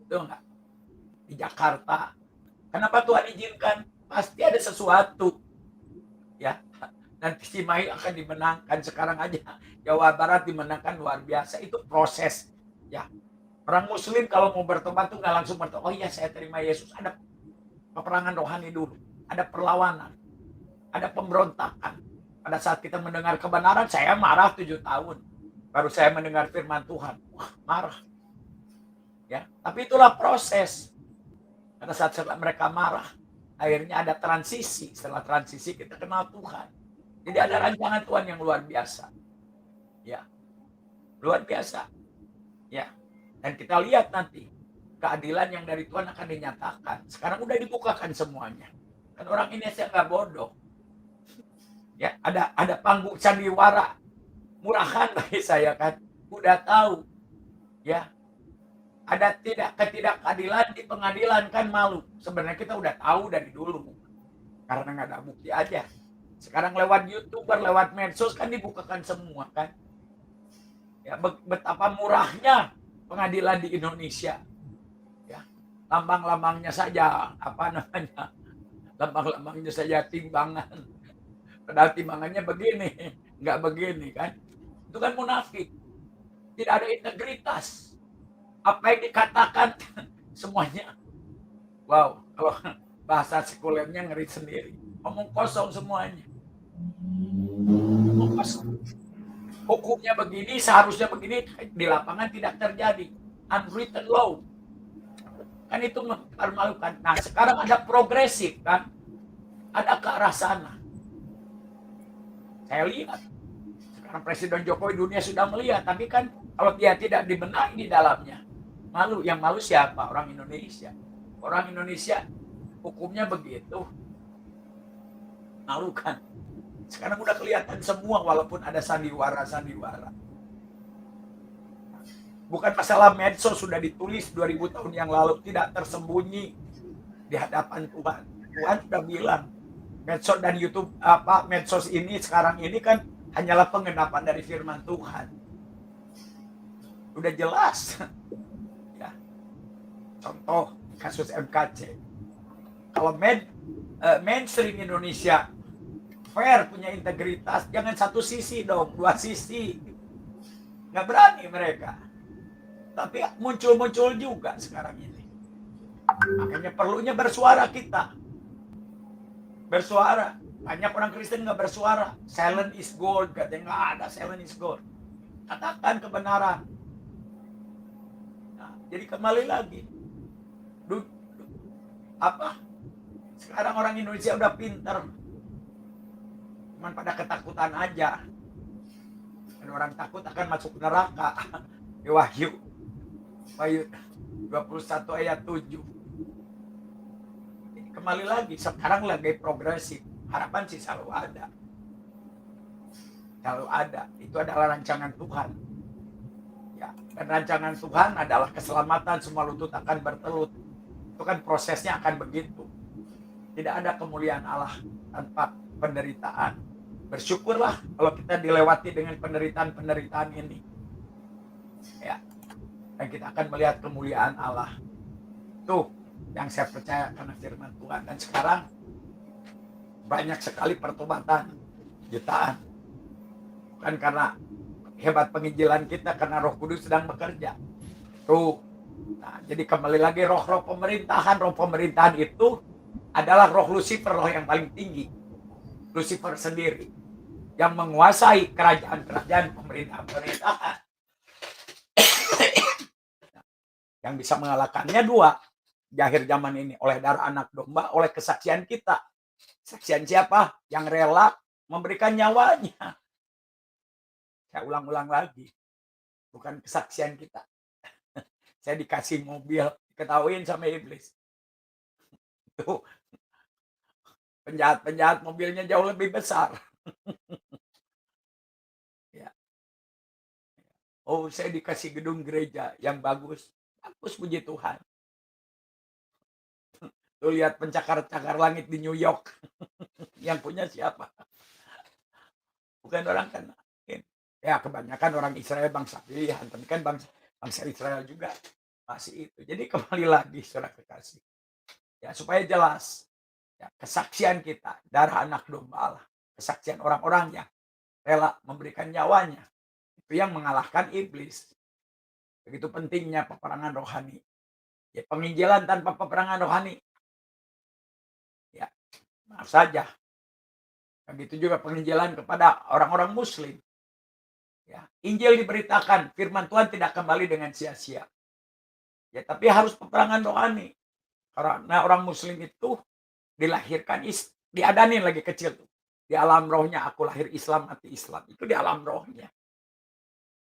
enggak, di Jakarta. Kenapa Tuhan izinkan? Pasti ada sesuatu. Ya, nanti Cimahi akan dimenangkan. Sekarang aja Jawa Barat dimenangkan luar biasa. Itu proses. Ya, orang Muslim kalau mau bertobat tuh nggak langsung bertobat. Oh iya, saya terima Yesus. Ada peperangan rohani dulu, ada perlawanan, ada pemberontakan. Pada saat kita mendengar kebenaran, saya marah 7 tahun. Baru saya mendengar firman Tuhan, wah marah. Ya, tapi itulah proses. Pada saat mereka marah, akhirnya ada transisi. Setelah transisi kita kenal Tuhan. Jadi ada rancangan Tuhan yang luar biasa. Ya. Luar biasa. Ya. Dan kita lihat nanti keadilan yang dari Tuhan akan dinyatakan. Sekarang udah dibukakan semuanya. Kan orang Indonesia nggak bodoh. Ya, ada panggung sandiwara murahan bagi saya kan. Udah tahu. Ya. Ada ketidakadilan di pengadilan kan malu. Sebenarnya kita udah tahu dari dulu. Karena nggak ada bukti aja. Sekarang lewat YouTuber, lewat medsos kan dibukakan semua kan. Ya, betapa murahnya pengadilan di Indonesia. Ya, lambang-lambangnya saja, lambang-lambangnya saja timbangan. Padahal timbangannya begini, nggak begini kan. Itu kan munafik. Tidak ada integritas. Apa yang dikatakan semuanya, wow, kalau bahasa sekulernya ngeri sendiri. Omong kosong semuanya. Omong kosong. Hukumnya begini, seharusnya begini, di lapangan tidak terjadi. Unwritten law. Kan itu mempermalukan. Nah, sekarang ada progresif kan. Ada ke arah sana. Saya lihat. Sekarang Presiden Jokowi dunia sudah melihat. Tapi kan kalau dia tidak dibenahi di dalamnya, malu. Yang malu siapa? Orang Indonesia. Orang Indonesia hukumnya begitu. Malu kan. Sekarang udah kelihatan semua walaupun ada sandiwara. Bukan masalah medsos sudah ditulis 2000 tahun yang lalu, tidak tersembunyi di hadapan Tuhan. Tuhan sudah bilang, medsos dan YouTube medsos ini sekarang ini kan hanyalah penggenapan dari firman Tuhan. Udah jelas. Ya. Contoh kasus MKC. Kalau mainstream Indonesia fair, punya integritas, jangan satu sisi dong, dua sisi. Nggak berani mereka. Tapi muncul juga sekarang ini. Makanya perlunya bersuara kita. Bersuara. Banyak orang Kristen nggak bersuara. Silent is gold. Katanya nggak ada silent is gold. Katakan kebenaran. Nah, jadi kembali lagi. Sekarang orang Indonesia udah pinter. Cuman pada ketakutan aja. Dan orang takut akan masuk neraka. Di Wahyu 21 ayat 7. Jadi kembali lagi, sekarang lagi progresif. Harapan sih selalu ada. Selalu ada. Itu adalah rancangan Tuhan. Ya, dan rancangan Tuhan adalah keselamatan, semua lutut akan bertelut. Itu kan prosesnya akan begitu. Tidak ada kemuliaan Allah tanpa penderitaan. Bersyukurlah kalau kita dilewati dengan penderitaan-penderitaan ini. Ya, dan kita akan melihat kemuliaan Allah. Itu yang saya percaya karena firman Tuhan. Dan sekarang banyak sekali pertobatan, jutaan. Bukan karena hebat penginjilan kita, karena Roh Kudus sedang bekerja. Tuh. Nah, jadi kembali lagi roh-roh pemerintahan. Roh pemerintahan itu adalah roh Lucifer, roh yang paling tinggi. Lucifer sendiri yang menguasai kerajaan-kerajaan, pemerintahan-pemerintahan. Yang bisa mengalahkannya dua di akhir zaman ini, oleh darah anak domba, oleh kesaksian kita. Kesaksian siapa? Yang rela memberikan nyawanya. Saya ulang-ulang lagi, bukan kesaksian kita. Saya dikasih mobil, diketahuin sama iblis. Tuh, penjahat-penjahat mobilnya jauh lebih besar. Ya. Oh, saya dikasih gedung gereja yang bagus. Bagus, puji Tuhan. Tuh lihat pencakar-cakar langit di New York. Yang punya siapa? Bukan orang kan. Ya kebanyakan orang Israel bangsa pilihan. Tapi kan bangsa Israel juga masih itu. Jadi kembali lagi saudara kekasih. Ya supaya jelas. Ya, kesaksian kita, darah anak domba Allah. Kesaksian orang-orang yang rela memberikan nyawanya. Itu yang mengalahkan iblis. Begitu pentingnya peperangan rohani. Ya, penginjilan tanpa peperangan rohani. Ya, maaf saja. Begitu juga penginjilan kepada orang-orang muslim. Ya, Injil diberitakan, firman Tuhan tidak kembali dengan sia-sia. Ya, tapi harus peperangan rohani. Karena orang muslim itu dilahirkan, diadanin lagi kecil tuh. Di alam rohnya, aku lahir Islam, mati Islam. Itu di alam rohnya.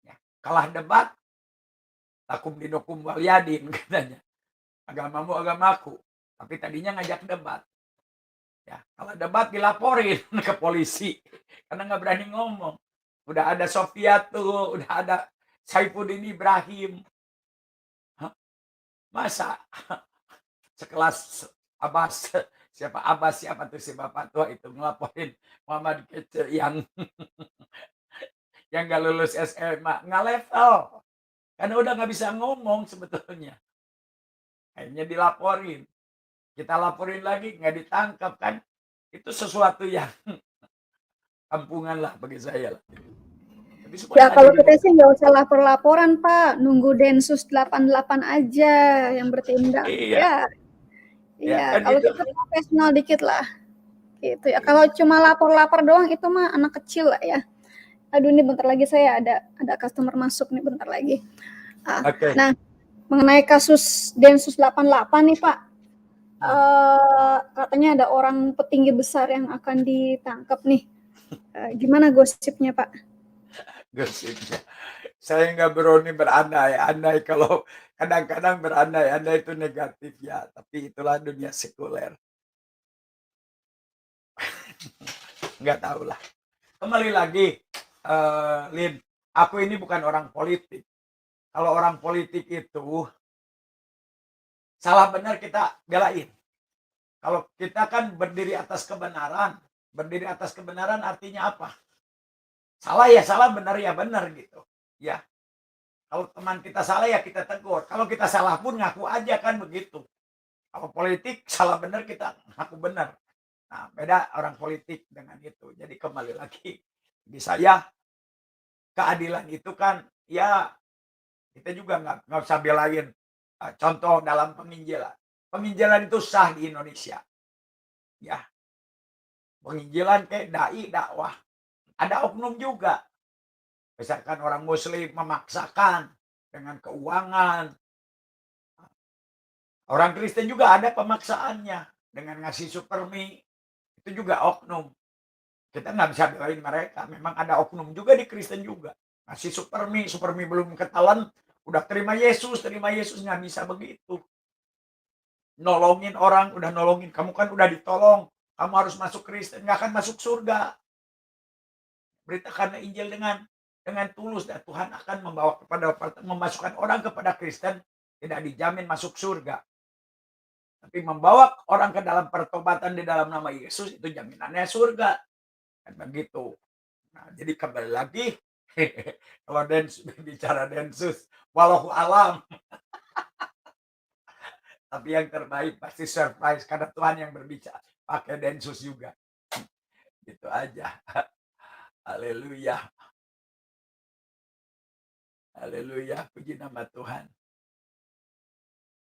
Ya, kalah debat, takum dinokum waliyadin katanya. Agamamu agamaku. Tapi tadinya ngajak debat. Ya, kalau debat dilaporin ke polisi karena nggak berani ngomong. Udah ada Sofia tuh, udah ada Saifuddin Ibrahim. Hah? Masa sekelas Abbas, siapa tuh si bapak tua itu ngelaporin Muhammad Kece yang nggak lulus SMA, nggak level. Karena udah nggak bisa ngomong sebetulnya. Akhirnya dilaporin. Kita laporin lagi, nggak ditangkap kan. Itu sesuatu yang kampungan lah bagi saya lah. Tapi Ya kalau kita sih nggak usah lapor-laporan Pak, nunggu Densus 88 aja yang bertindak. Iya. Iya, Kan kalau itu. kita profesional dikit lah. Gitu ya. Kalau cuma lapor-lapor doang itu mah anak kecil lah ya. Aduh ini bentar lagi saya ada customer masuk nih bentar lagi. Oke. Nah, mengenai kasus Densus 88 nih Pak. Katanya ada orang petinggi besar yang akan ditangkap nih. Gimana gosipnya Pak? Gosipnya. Saya nggak berani berandai-andai, kalau kadang-kadang berandai-andai itu negatif ya. Tapi itulah dunia sekuler. Nggak tahu lah. Kembali lagi, Lin, aku ini bukan orang politik. Kalau orang politik itu salah benar kita belain. Kalau kita kan berdiri atas kebenaran artinya apa? Salah ya salah, benar ya benar gitu. Ya. Kalau teman kita salah ya kita tegur. Kalau kita salah pun ngaku aja kan begitu. Kalau politik salah benar kita ngaku benar. Nah, beda orang politik dengan itu. Jadi kembali lagi di saya, keadilan itu kan ya kita juga nggak usah belain. Contoh dalam penginjilan. Penginjilan itu sah di Indonesia. Ya. Penginjilan kayak dai dakwah. Ada oknum juga. Misalkan orang muslim memaksakan dengan keuangan. Orang Kristen juga ada pemaksaannya dengan ngasih supermi. Itu juga oknum. Kita nggak bisa belain mereka. Memang ada oknum juga di Kristen juga. Ngasih supermi belum ketahuan udah terima Yesus nggak bisa begitu. Nolongin orang, udah nolongin. Kamu kan udah ditolong. Kamu harus masuk Kristen, nggak akan masuk surga. Beritakan Injil dengan dengan tulus, dan Tuhan akan membawa memasukkan orang kepada Kristen, tidak dijamin masuk surga. Tapi membawa orang ke dalam pertobatan di dalam nama Yesus, itu jaminannya surga. Kan begitu. Nah, jadi kembali lagi, kalau bicara Densus, walau alam. Tapi yang terbaik pasti surprise, karena Tuhan yang berbicara pakai Densus juga. Gitu aja. Haleluya. Haleluya, puji nama Tuhan.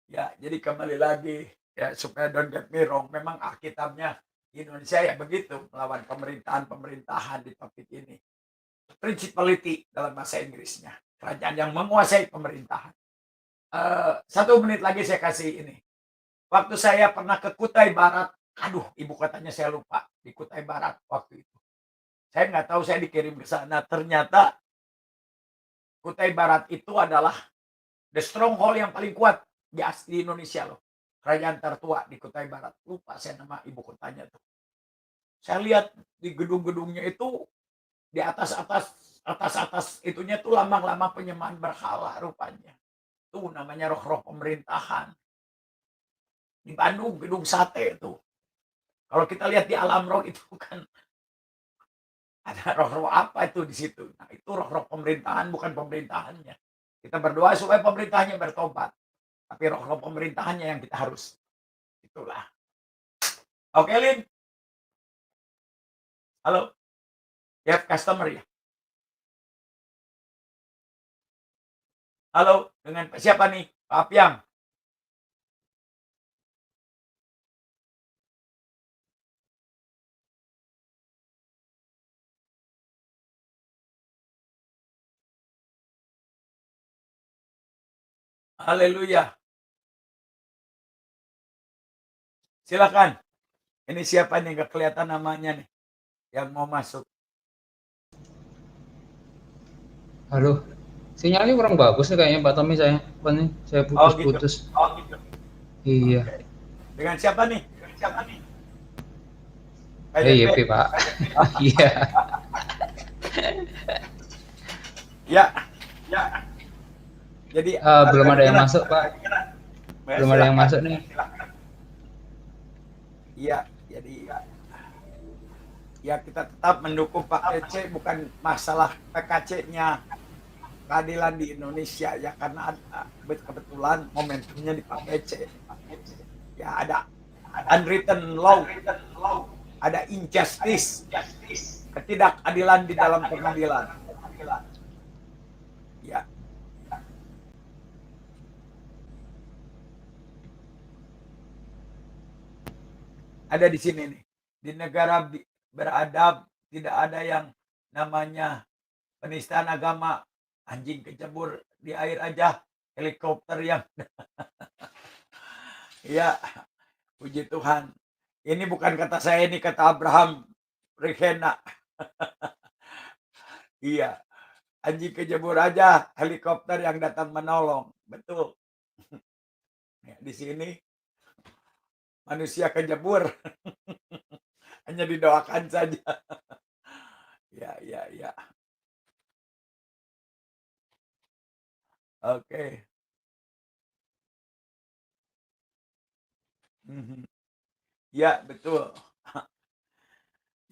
Ya, jadi kembali lagi ya, supaya don't get me wrong, memang Alkitabnya Indonesia ya begitu, melawan pemerintahan di topik ini. Principality dalam bahasa Inggrisnya, kerajaan yang menguasai pemerintahan. 1 menit lagi saya kasih ini. Waktu saya pernah ke Kutai Barat, aduh ibu kotanya saya lupa, di Kutai Barat waktu itu. Saya nggak tahu, saya dikirim ke sana. Ternyata Kutai Barat itu adalah the stronghold yang paling kuat di Indonesia loh. Kerajaan tertua di Kutai Barat. Lupa saya nama ibu kotanya tuh. Saya lihat di gedung-gedungnya itu, di atas itunya tuh lambang-lambang penyembahan berhala rupanya. Tuh namanya roh-roh pemerintahan. Di Bandung gedung sate itu. Kalau kita lihat di alam roh itu kan ada roh-roh apa itu di situ. Nah, itu roh-roh pemerintahan, bukan pemerintahannya. Kita berdoa supaya pemerintahnya bertobat. Tapi roh-roh pemerintahannya yang kita harus. Itulah. Oke, Lin. Halo. You have customer ya? Halo, dengan siapa nih? Pak Apiang. Haleluya. Silakan. Ini siapa nih? Gak kelihatan namanya nih yang mau masuk. Halo, sinyalnya kurang bagus nih kayaknya Pak Tommy, saya apa nih? Saya putus-putus. Oh gitu. Iya. Oke. Dengan siapa nih? Iya, Pak. Iya. Ya. Jadi belum ada yang masuk, Pak. Belum ada yang masuk nih. Iya, jadi ya kita tetap mendukung Pak PC, bukan masalah PKC-nya keadilan di Indonesia ya, karena kebetulan momentumnya di Pak PC. Ya ada unwritten law, ada injustice, ketidakadilan di dalam pengadilan. Ya. Ada di sini nih. Di negara beradab tidak ada yang namanya penistaan agama. Anjing kecebur di air aja, helikopter yang ya, puji Tuhan. Ini bukan kata saya, ini kata Abraham Rihena. Iya, anjing kejebur aja, helikopter yang datang menolong. Betul. Ya, di sini manusia kejebur. Hanya didoakan saja. Ya. Oke. Ya, betul.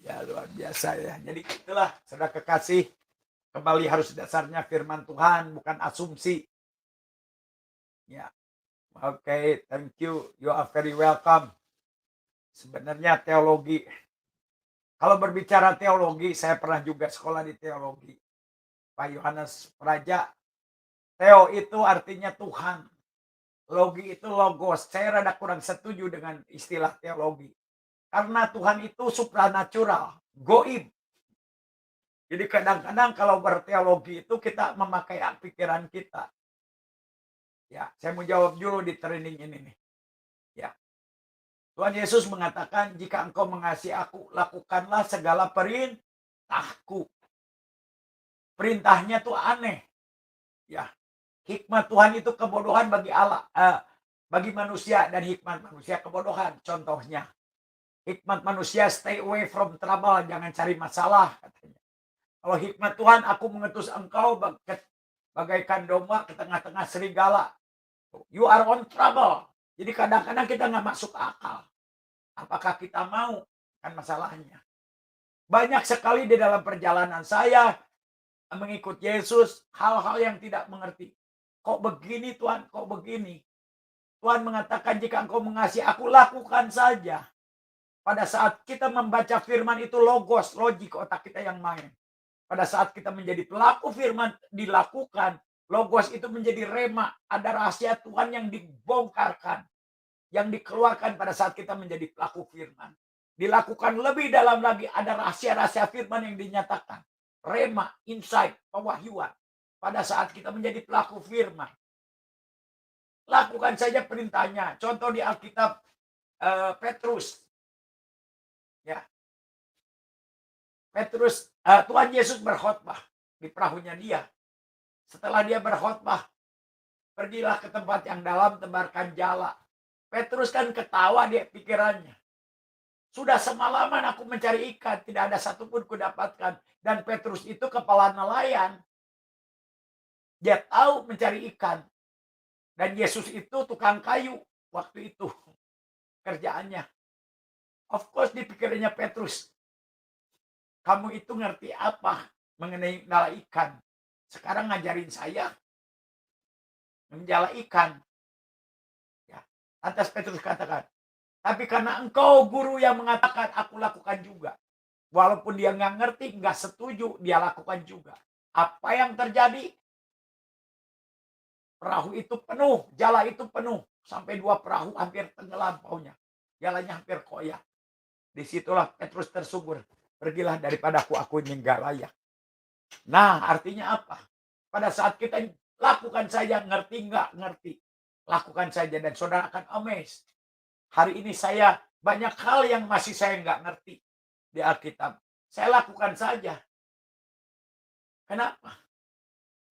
Ya, luar biasa ya. Jadi itulah, saudara kekasih, kembali harus dasarnya firman Tuhan, bukan asumsi. Ya. Oke, thank you. You are very welcome. Sebenarnya teologi, kalau berbicara teologi, saya pernah juga sekolah di teologi. Pak Yohanes Praja, Theo itu artinya Tuhan. Logi itu logos. Saya rada kurang setuju dengan istilah teologi. Karena Tuhan itu supranatural, goib. Jadi kadang-kadang kalau berteologi itu kita memakai pikiran kita. Ya, saya mau jawab dulu di training ini nih. Ya. Tuhan Yesus mengatakan, jika engkau mengasihi aku, lakukanlah segala perintahku. Perintahnya tuh aneh. Ya. Hikmat Tuhan itu kebodohan bagi Allah, bagi manusia, dan hikmat manusia kebodohan. Contohnya, hikmat manusia stay away from trouble, jangan cari masalah katanya. Kalau hikmat Tuhan, aku mengutus engkau bagaikan domba ke tengah-tengah serigala. You are on trouble. Jadi kadang-kadang kita nggak masuk akal. Apakah kita mau? Kan masalahnya. Banyak sekali di dalam perjalanan saya mengikut Yesus, hal-hal yang tidak mengerti. Kok begini Tuhan? Kok begini? Tuhan mengatakan jika engkau mengasihi aku, lakukan saja. Pada saat kita membaca firman itu logos, logik otak kita yang main. Pada saat kita menjadi pelaku firman dilakukan, logos itu menjadi rema. Ada rahasia Tuhan yang dibongkarkan, yang dikeluarkan pada saat kita menjadi pelaku firman. Dilakukan lebih dalam lagi, ada rahasia-rahasia firman yang dinyatakan. Rema, insight, pewahyuan. Pada saat kita menjadi pelaku firman. Lakukan saja perintahnya. Contoh di Alkitab Petrus. Ya. Petrus, Tuhan Yesus berkhotbah di perahunya dia. Setelah dia berkhotbah, pergilah ke tempat yang dalam, tebarkan jala. Petrus kan ketawa dia pikirannya. Sudah semalaman aku mencari ikan, tidak ada satupun kudapatkan. Dan Petrus itu kepala nelayan. Dia tahu mencari ikan. Dan Yesus itu tukang kayu waktu itu kerjaannya. Of course dipikirnya Petrus, kamu itu ngerti apa mengenai nala ikan? Sekarang ngajarin saya menjala ikan. Ya. Lantas Petrus katakan, tapi karena engkau guru yang mengatakan, aku lakukan juga. Walaupun dia nggak ngerti, nggak setuju, dia lakukan juga. Apa yang terjadi? Perahu itu penuh, jala itu penuh. Sampai 2 perahu hampir tenggelam paunya. Jalanya hampir koyak. Disitulah Petrus tersungkur. Pergilah daripadaku, aku ini nggak layak. Nah, artinya apa? Pada saat kita lakukan saja, ngerti nggak ngerti. Lakukan saja dan saudara akan amazed. Hari ini saya banyak hal yang masih saya nggak ngerti di Alkitab. Saya lakukan saja. Kenapa?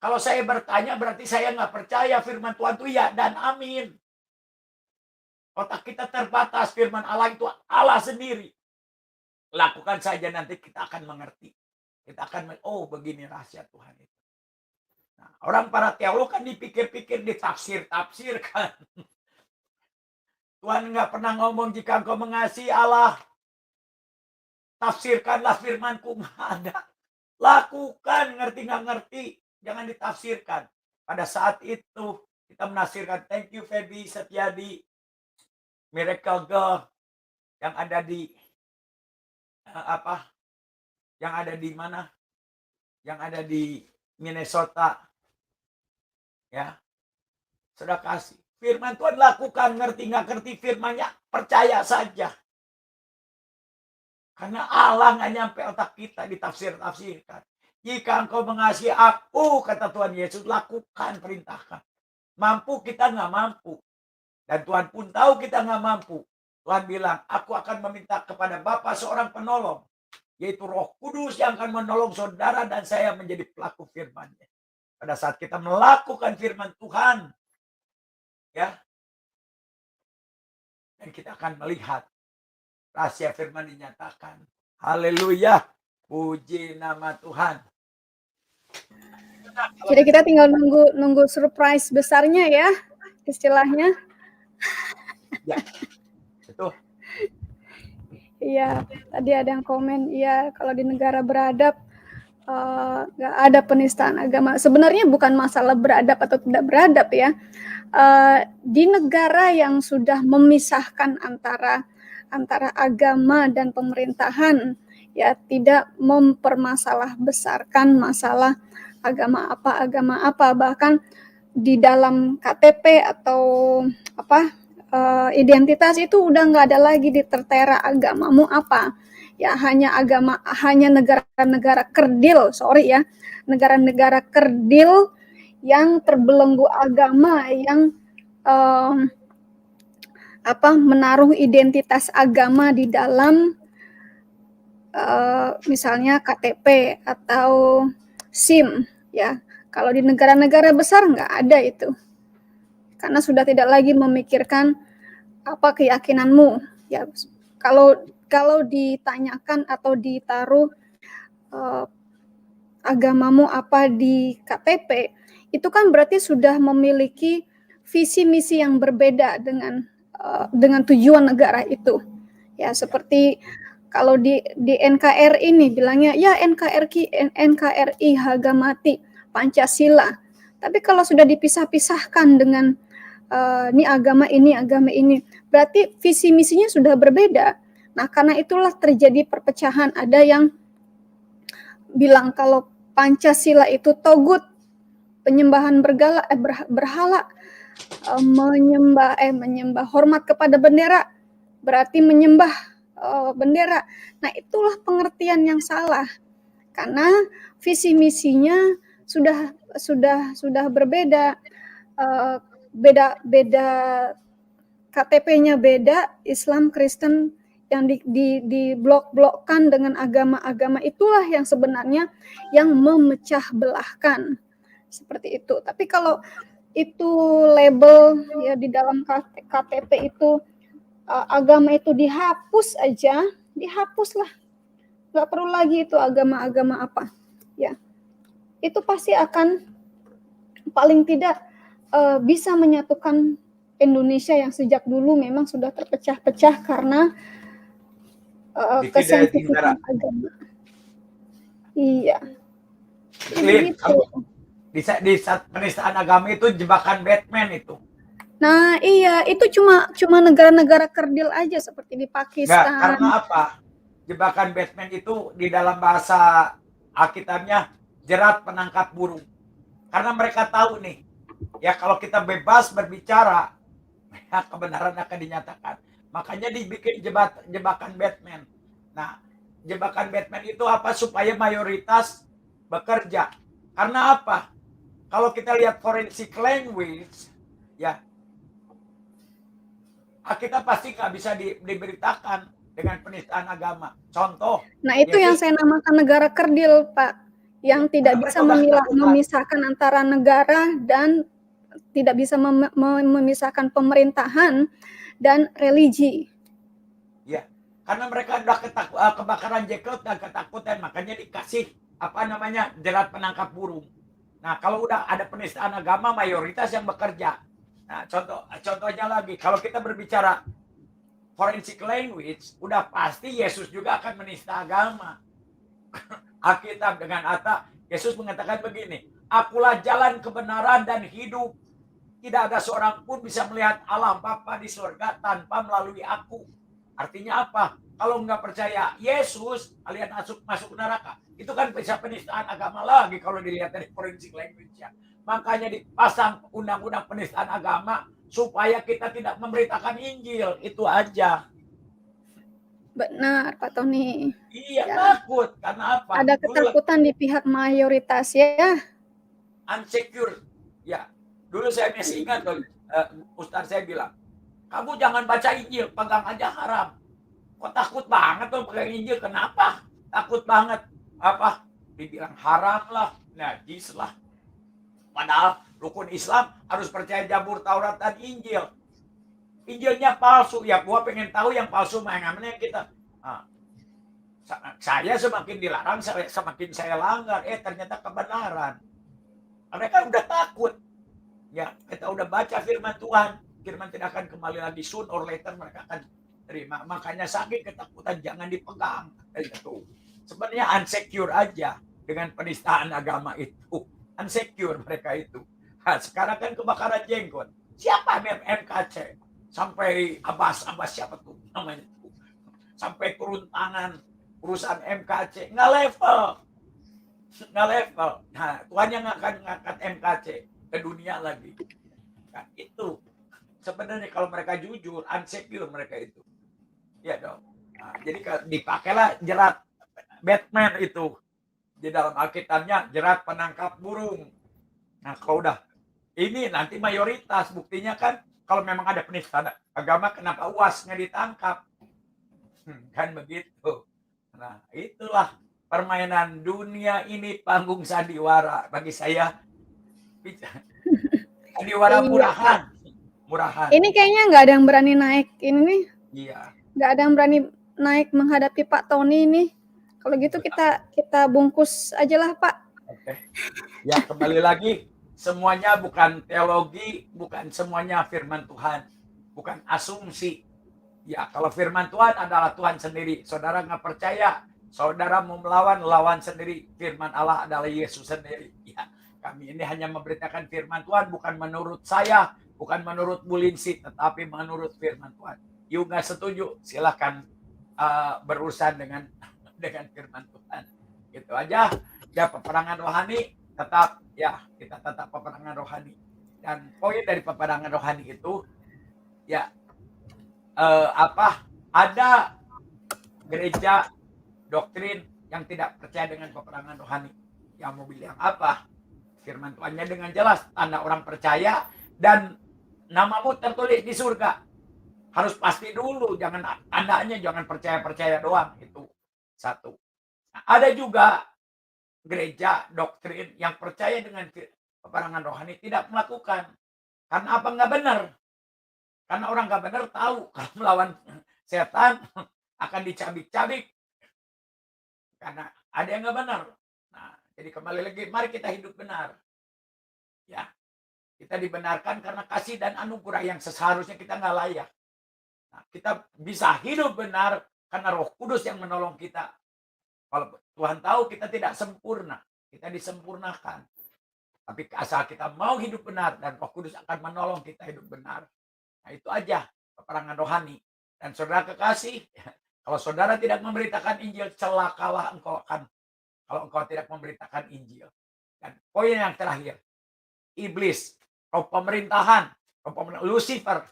Kalau saya bertanya berarti saya nggak percaya firman Tuhan itu ya dan amin. Otak kita terbatas, firman Allah itu Allah sendiri. Lakukan saja, nanti kita akan mengerti. Kita akan, oh begini rahasia Tuhan itu. Nah, orang para teolog kan dipikir-pikir, ditafsir-tafsirkan. Tuhan nggak pernah ngomong jika engkau mengasihi Allah, tafsirkanlah firmanku, nggak ada. Lakukan, ngerti nggak ngerti, jangan ditafsirkan. Pada saat itu kita menafsirkan, thank you Feby Setiadi, Miracle Girl yang ada di yang ada di mana? Yang ada di Minnesota. Ya. Sudah kasih. Firman Tuhan lakukan, ngerti nggak ngerti firmannya, percaya saja. Karena Allah nggak nyampe otak kita ditafsir-tafsirkan. Jika engkau mengasihi aku, kata Tuhan Yesus, lakukan, perintahkan. Mampu kita nggak mampu. Dan Tuhan pun tahu kita nggak mampu. Tuhan bilang, aku akan meminta kepada Bapa seorang penolong. Yaitu Roh Kudus yang akan menolong saudara dan saya menjadi pelaku firman-Nya. Pada saat kita melakukan firman Tuhan, ya, dan kita akan melihat rahasia firman dinyatakan. Haleluya, puji nama Tuhan. Jadi kita tinggal nunggu surprise besarnya ya, istilahnya. Ya, itu. Iya, tadi ada yang komen, iya kalau di negara beradab nggak ada penistaan agama. Sebenarnya bukan masalah beradab atau tidak beradab ya. Di negara yang sudah memisahkan antara agama dan pemerintahan, ya tidak mempermasalahbesarkan masalah agama apa, bahkan di dalam KTP atau identitas itu udah nggak ada lagi ditertera agamamu apa. Ya hanya negara-negara kerdil, negara-negara kerdil yang terbelenggu agama, yang menaruh identitas agama di dalam misalnya KTP atau SIM, ya. Kalau di negara-negara besar nggak ada itu, karena sudah tidak lagi memikirkan apa keyakinanmu, ya. Kalau ditanyakan atau ditaruh agamamu apa di KTP, itu kan berarti sudah memiliki visi misi yang berbeda dengan tujuan negara itu. Ya, seperti kalau di NKRI ini bilangnya ya NKRI harga mati Pancasila. Tapi kalau sudah dipisah-pisahkan dengan ini agama ini, berarti visi misinya sudah berbeda. Nah, karena itulah terjadi perpecahan. Ada yang bilang kalau Pancasila itu togut, penyembahan berhala, menyembah hormat kepada bendera, berarti menyembah bendera. Nah, itulah pengertian yang salah. Karena visi misinya sudah berbeda. Beda KTP-nya beda, Islam, Kristen yang di blok-blokkan dengan agama-agama itulah yang sebenarnya yang memecah belahkan. Seperti itu. Tapi kalau itu label ya di dalam KTP itu agama itu dihapus aja, dihapuslah. Nggak perlu lagi itu agama-agama apa. Ya. Itu pasti akan paling tidak bisa menyatukan Indonesia yang sejak dulu memang sudah terpecah-pecah karena kesensitivan agama. Iya. Begitu. Di saat penistaan agama itu jebakan Batman itu. Nah, iya, itu cuma negara-negara kerdil aja seperti di Pakistan. Nggak, karena apa? Jebakan Batman itu di dalam bahasa Alkitabnya jerat penangkap burung. Karena mereka tahu nih, ya kalau kita bebas berbicara, ya kebenaran akan dinyatakan. Makanya dibikin jebakan Batman. Nah, jebakan Batman itu apa? Supaya mayoritas bekerja. Karena apa? Kalau kita lihat forensic language, ya kita pasti nggak bisa diberitakan dengan penistaan agama. Contoh. Nah, itu yang saya namakan negara kerdil, Pak. Yang tidak bisa memisahkan antara negara dan tidak bisa memisahkan pemerintahan dan religi. Ya, karena mereka udah kebakaran jenggot dan ketakutan, makanya dikasih jerat penangkap burung. Nah, kalau udah ada penistaan agama, mayoritas yang bekerja. Nah, contohnya lagi, kalau kita berbicara forensic language, udah pasti Yesus juga akan menista agama. Alkitab dengan Yesus mengatakan begini, akulah jalan kebenaran dan hidup. Tidak ada seorang pun bisa melihat Allah Bapa di surga tanpa melalui aku. Artinya apa? Kalau nggak percaya Yesus, kalian masuk neraka. Itu kan bisa penistaan agama lagi kalau dilihat dari forensic language ya. Makanya dipasang undang-undang penistaan agama supaya kita tidak memberitakan Injil. Itu aja. Benar, Pak Tony. Iya, ya. Takut. Karena apa? Ada ketakutan di pihak mayoritas ya. Unsecure. Ya. Dulu saya masih ingat loh, Ustaz saya bilang, kamu jangan baca Injil, pegang aja haram. Kok takut banget tuh pegang Injil? Kenapa? Takut banget. Apa? Dibilang haram lah, najis lah. Padahal rukun Islam harus percaya Zabur, Taurat, dan Injil. Injilnya palsu. Ya, gua pengen tahu yang palsu mana yang kita. Saya semakin dilarang, semakin saya langgar. Ternyata kebenaran. Mereka udah takut. Ya, kita udah baca firman Tuhan. Firman tidak akan kembali lagi, soon or later mereka akan terima. Makanya saking ketakutan jangan dipegang. Itu. Sebenarnya unsecure aja dengan penistaan agama itu. Unsecure mereka itu. Nah, sekarang kan kebakaran jenggot. Siapa MKC? Sampai Abbas siapa tuh namanya? Sampai turun tangan perusahaan MKC. Nggak level. Nah, Tuhan yang akan ngangkat MKC ke dunia lagi. Nah, itu. Sebenarnya kalau mereka jujur, unsecure mereka itu. Ya dong. Nah, jadi dipakailah jerat Batman itu. Di dalam Alkitabnya jerat penangkap burung. Nah, kalau udah ini nanti mayoritas buktinya kan kalau memang ada penistaan agama kenapa UAS-nya ditangkap? Kan begitu. Nah, itulah permainan dunia ini panggung sandiwara bagi saya. Sandiwara murahan. Ini kayaknya nggak ada yang berani naik ini nih. Iya. Nggak ada yang berani naik menghadapi Pak Tony ini. Kalau gitu kita bungkus aja lah Pak. Oke. Ya, kembali lagi, semuanya bukan teologi, bukan semuanya firman Tuhan, bukan asumsi. Ya, kalau firman Tuhan adalah Tuhan sendiri. Saudara nggak percaya, saudara mau melawan, lawan sendiri. Firman Allah adalah Yesus sendiri. Ya, kami ini hanya memberitakan firman Tuhan, bukan menurut saya, bukan menurut Bu Lindsay, tetapi menurut firman Tuhan. You nggak setuju, silahkan berurusan dengan firman Tuhan. Gitu aja. Ya, peperangan rohani tetap, ya kita tetap peperangan rohani. Dan poin dari peperangan rohani itu, ya ada gereja doktrin yang tidak percaya dengan peperangan rohani. Yang mau bilang apa? Firman Tuhannya dengan jelas, tanda orang percaya dan namamu tertulis di surga. Harus pasti dulu, jangan tandanya, jangan percaya-percaya doang. Itu satu. Nah, ada juga gereja doktrin yang percaya dengan peperangan rohani tidak melakukan. Karena apa? Nggak benar. Karena orang nggak benar tahu kalau melawan setan akan dicabik-cabik. Karena ada yang nggak benar. Nah, jadi kembali lagi, mari kita hidup benar. Ya, kita dibenarkan karena kasih dan anugerah yang seharusnya kita nggak layak. Nah, kita bisa hidup benar karena Roh Kudus yang menolong kita. Kalau Tuhan tahu kita tidak sempurna, kita disempurnakan. Tapi asal kita mau hidup benar dan Roh Kudus akan menolong kita hidup benar. Nah, itu aja peperangan rohani. Dan saudara kekasih, kalau saudara tidak memberitakan Injil, celakalah engkau kalau engkau tidak memberitakan Injil. Dan poin yang terakhir, iblis, roh pemerintahan, Lucifer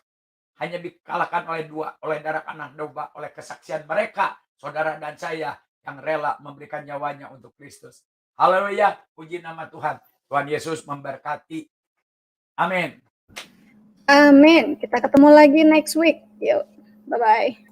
hanya dikalahkan oleh darah anak domba, oleh kesaksian mereka, saudara dan saya yang rela memberikan nyawanya untuk Kristus. Haleluya, puji nama Tuhan. Tuhan Yesus memberkati. Amin. Amin. Kita ketemu lagi next week. Yuk, bye-bye.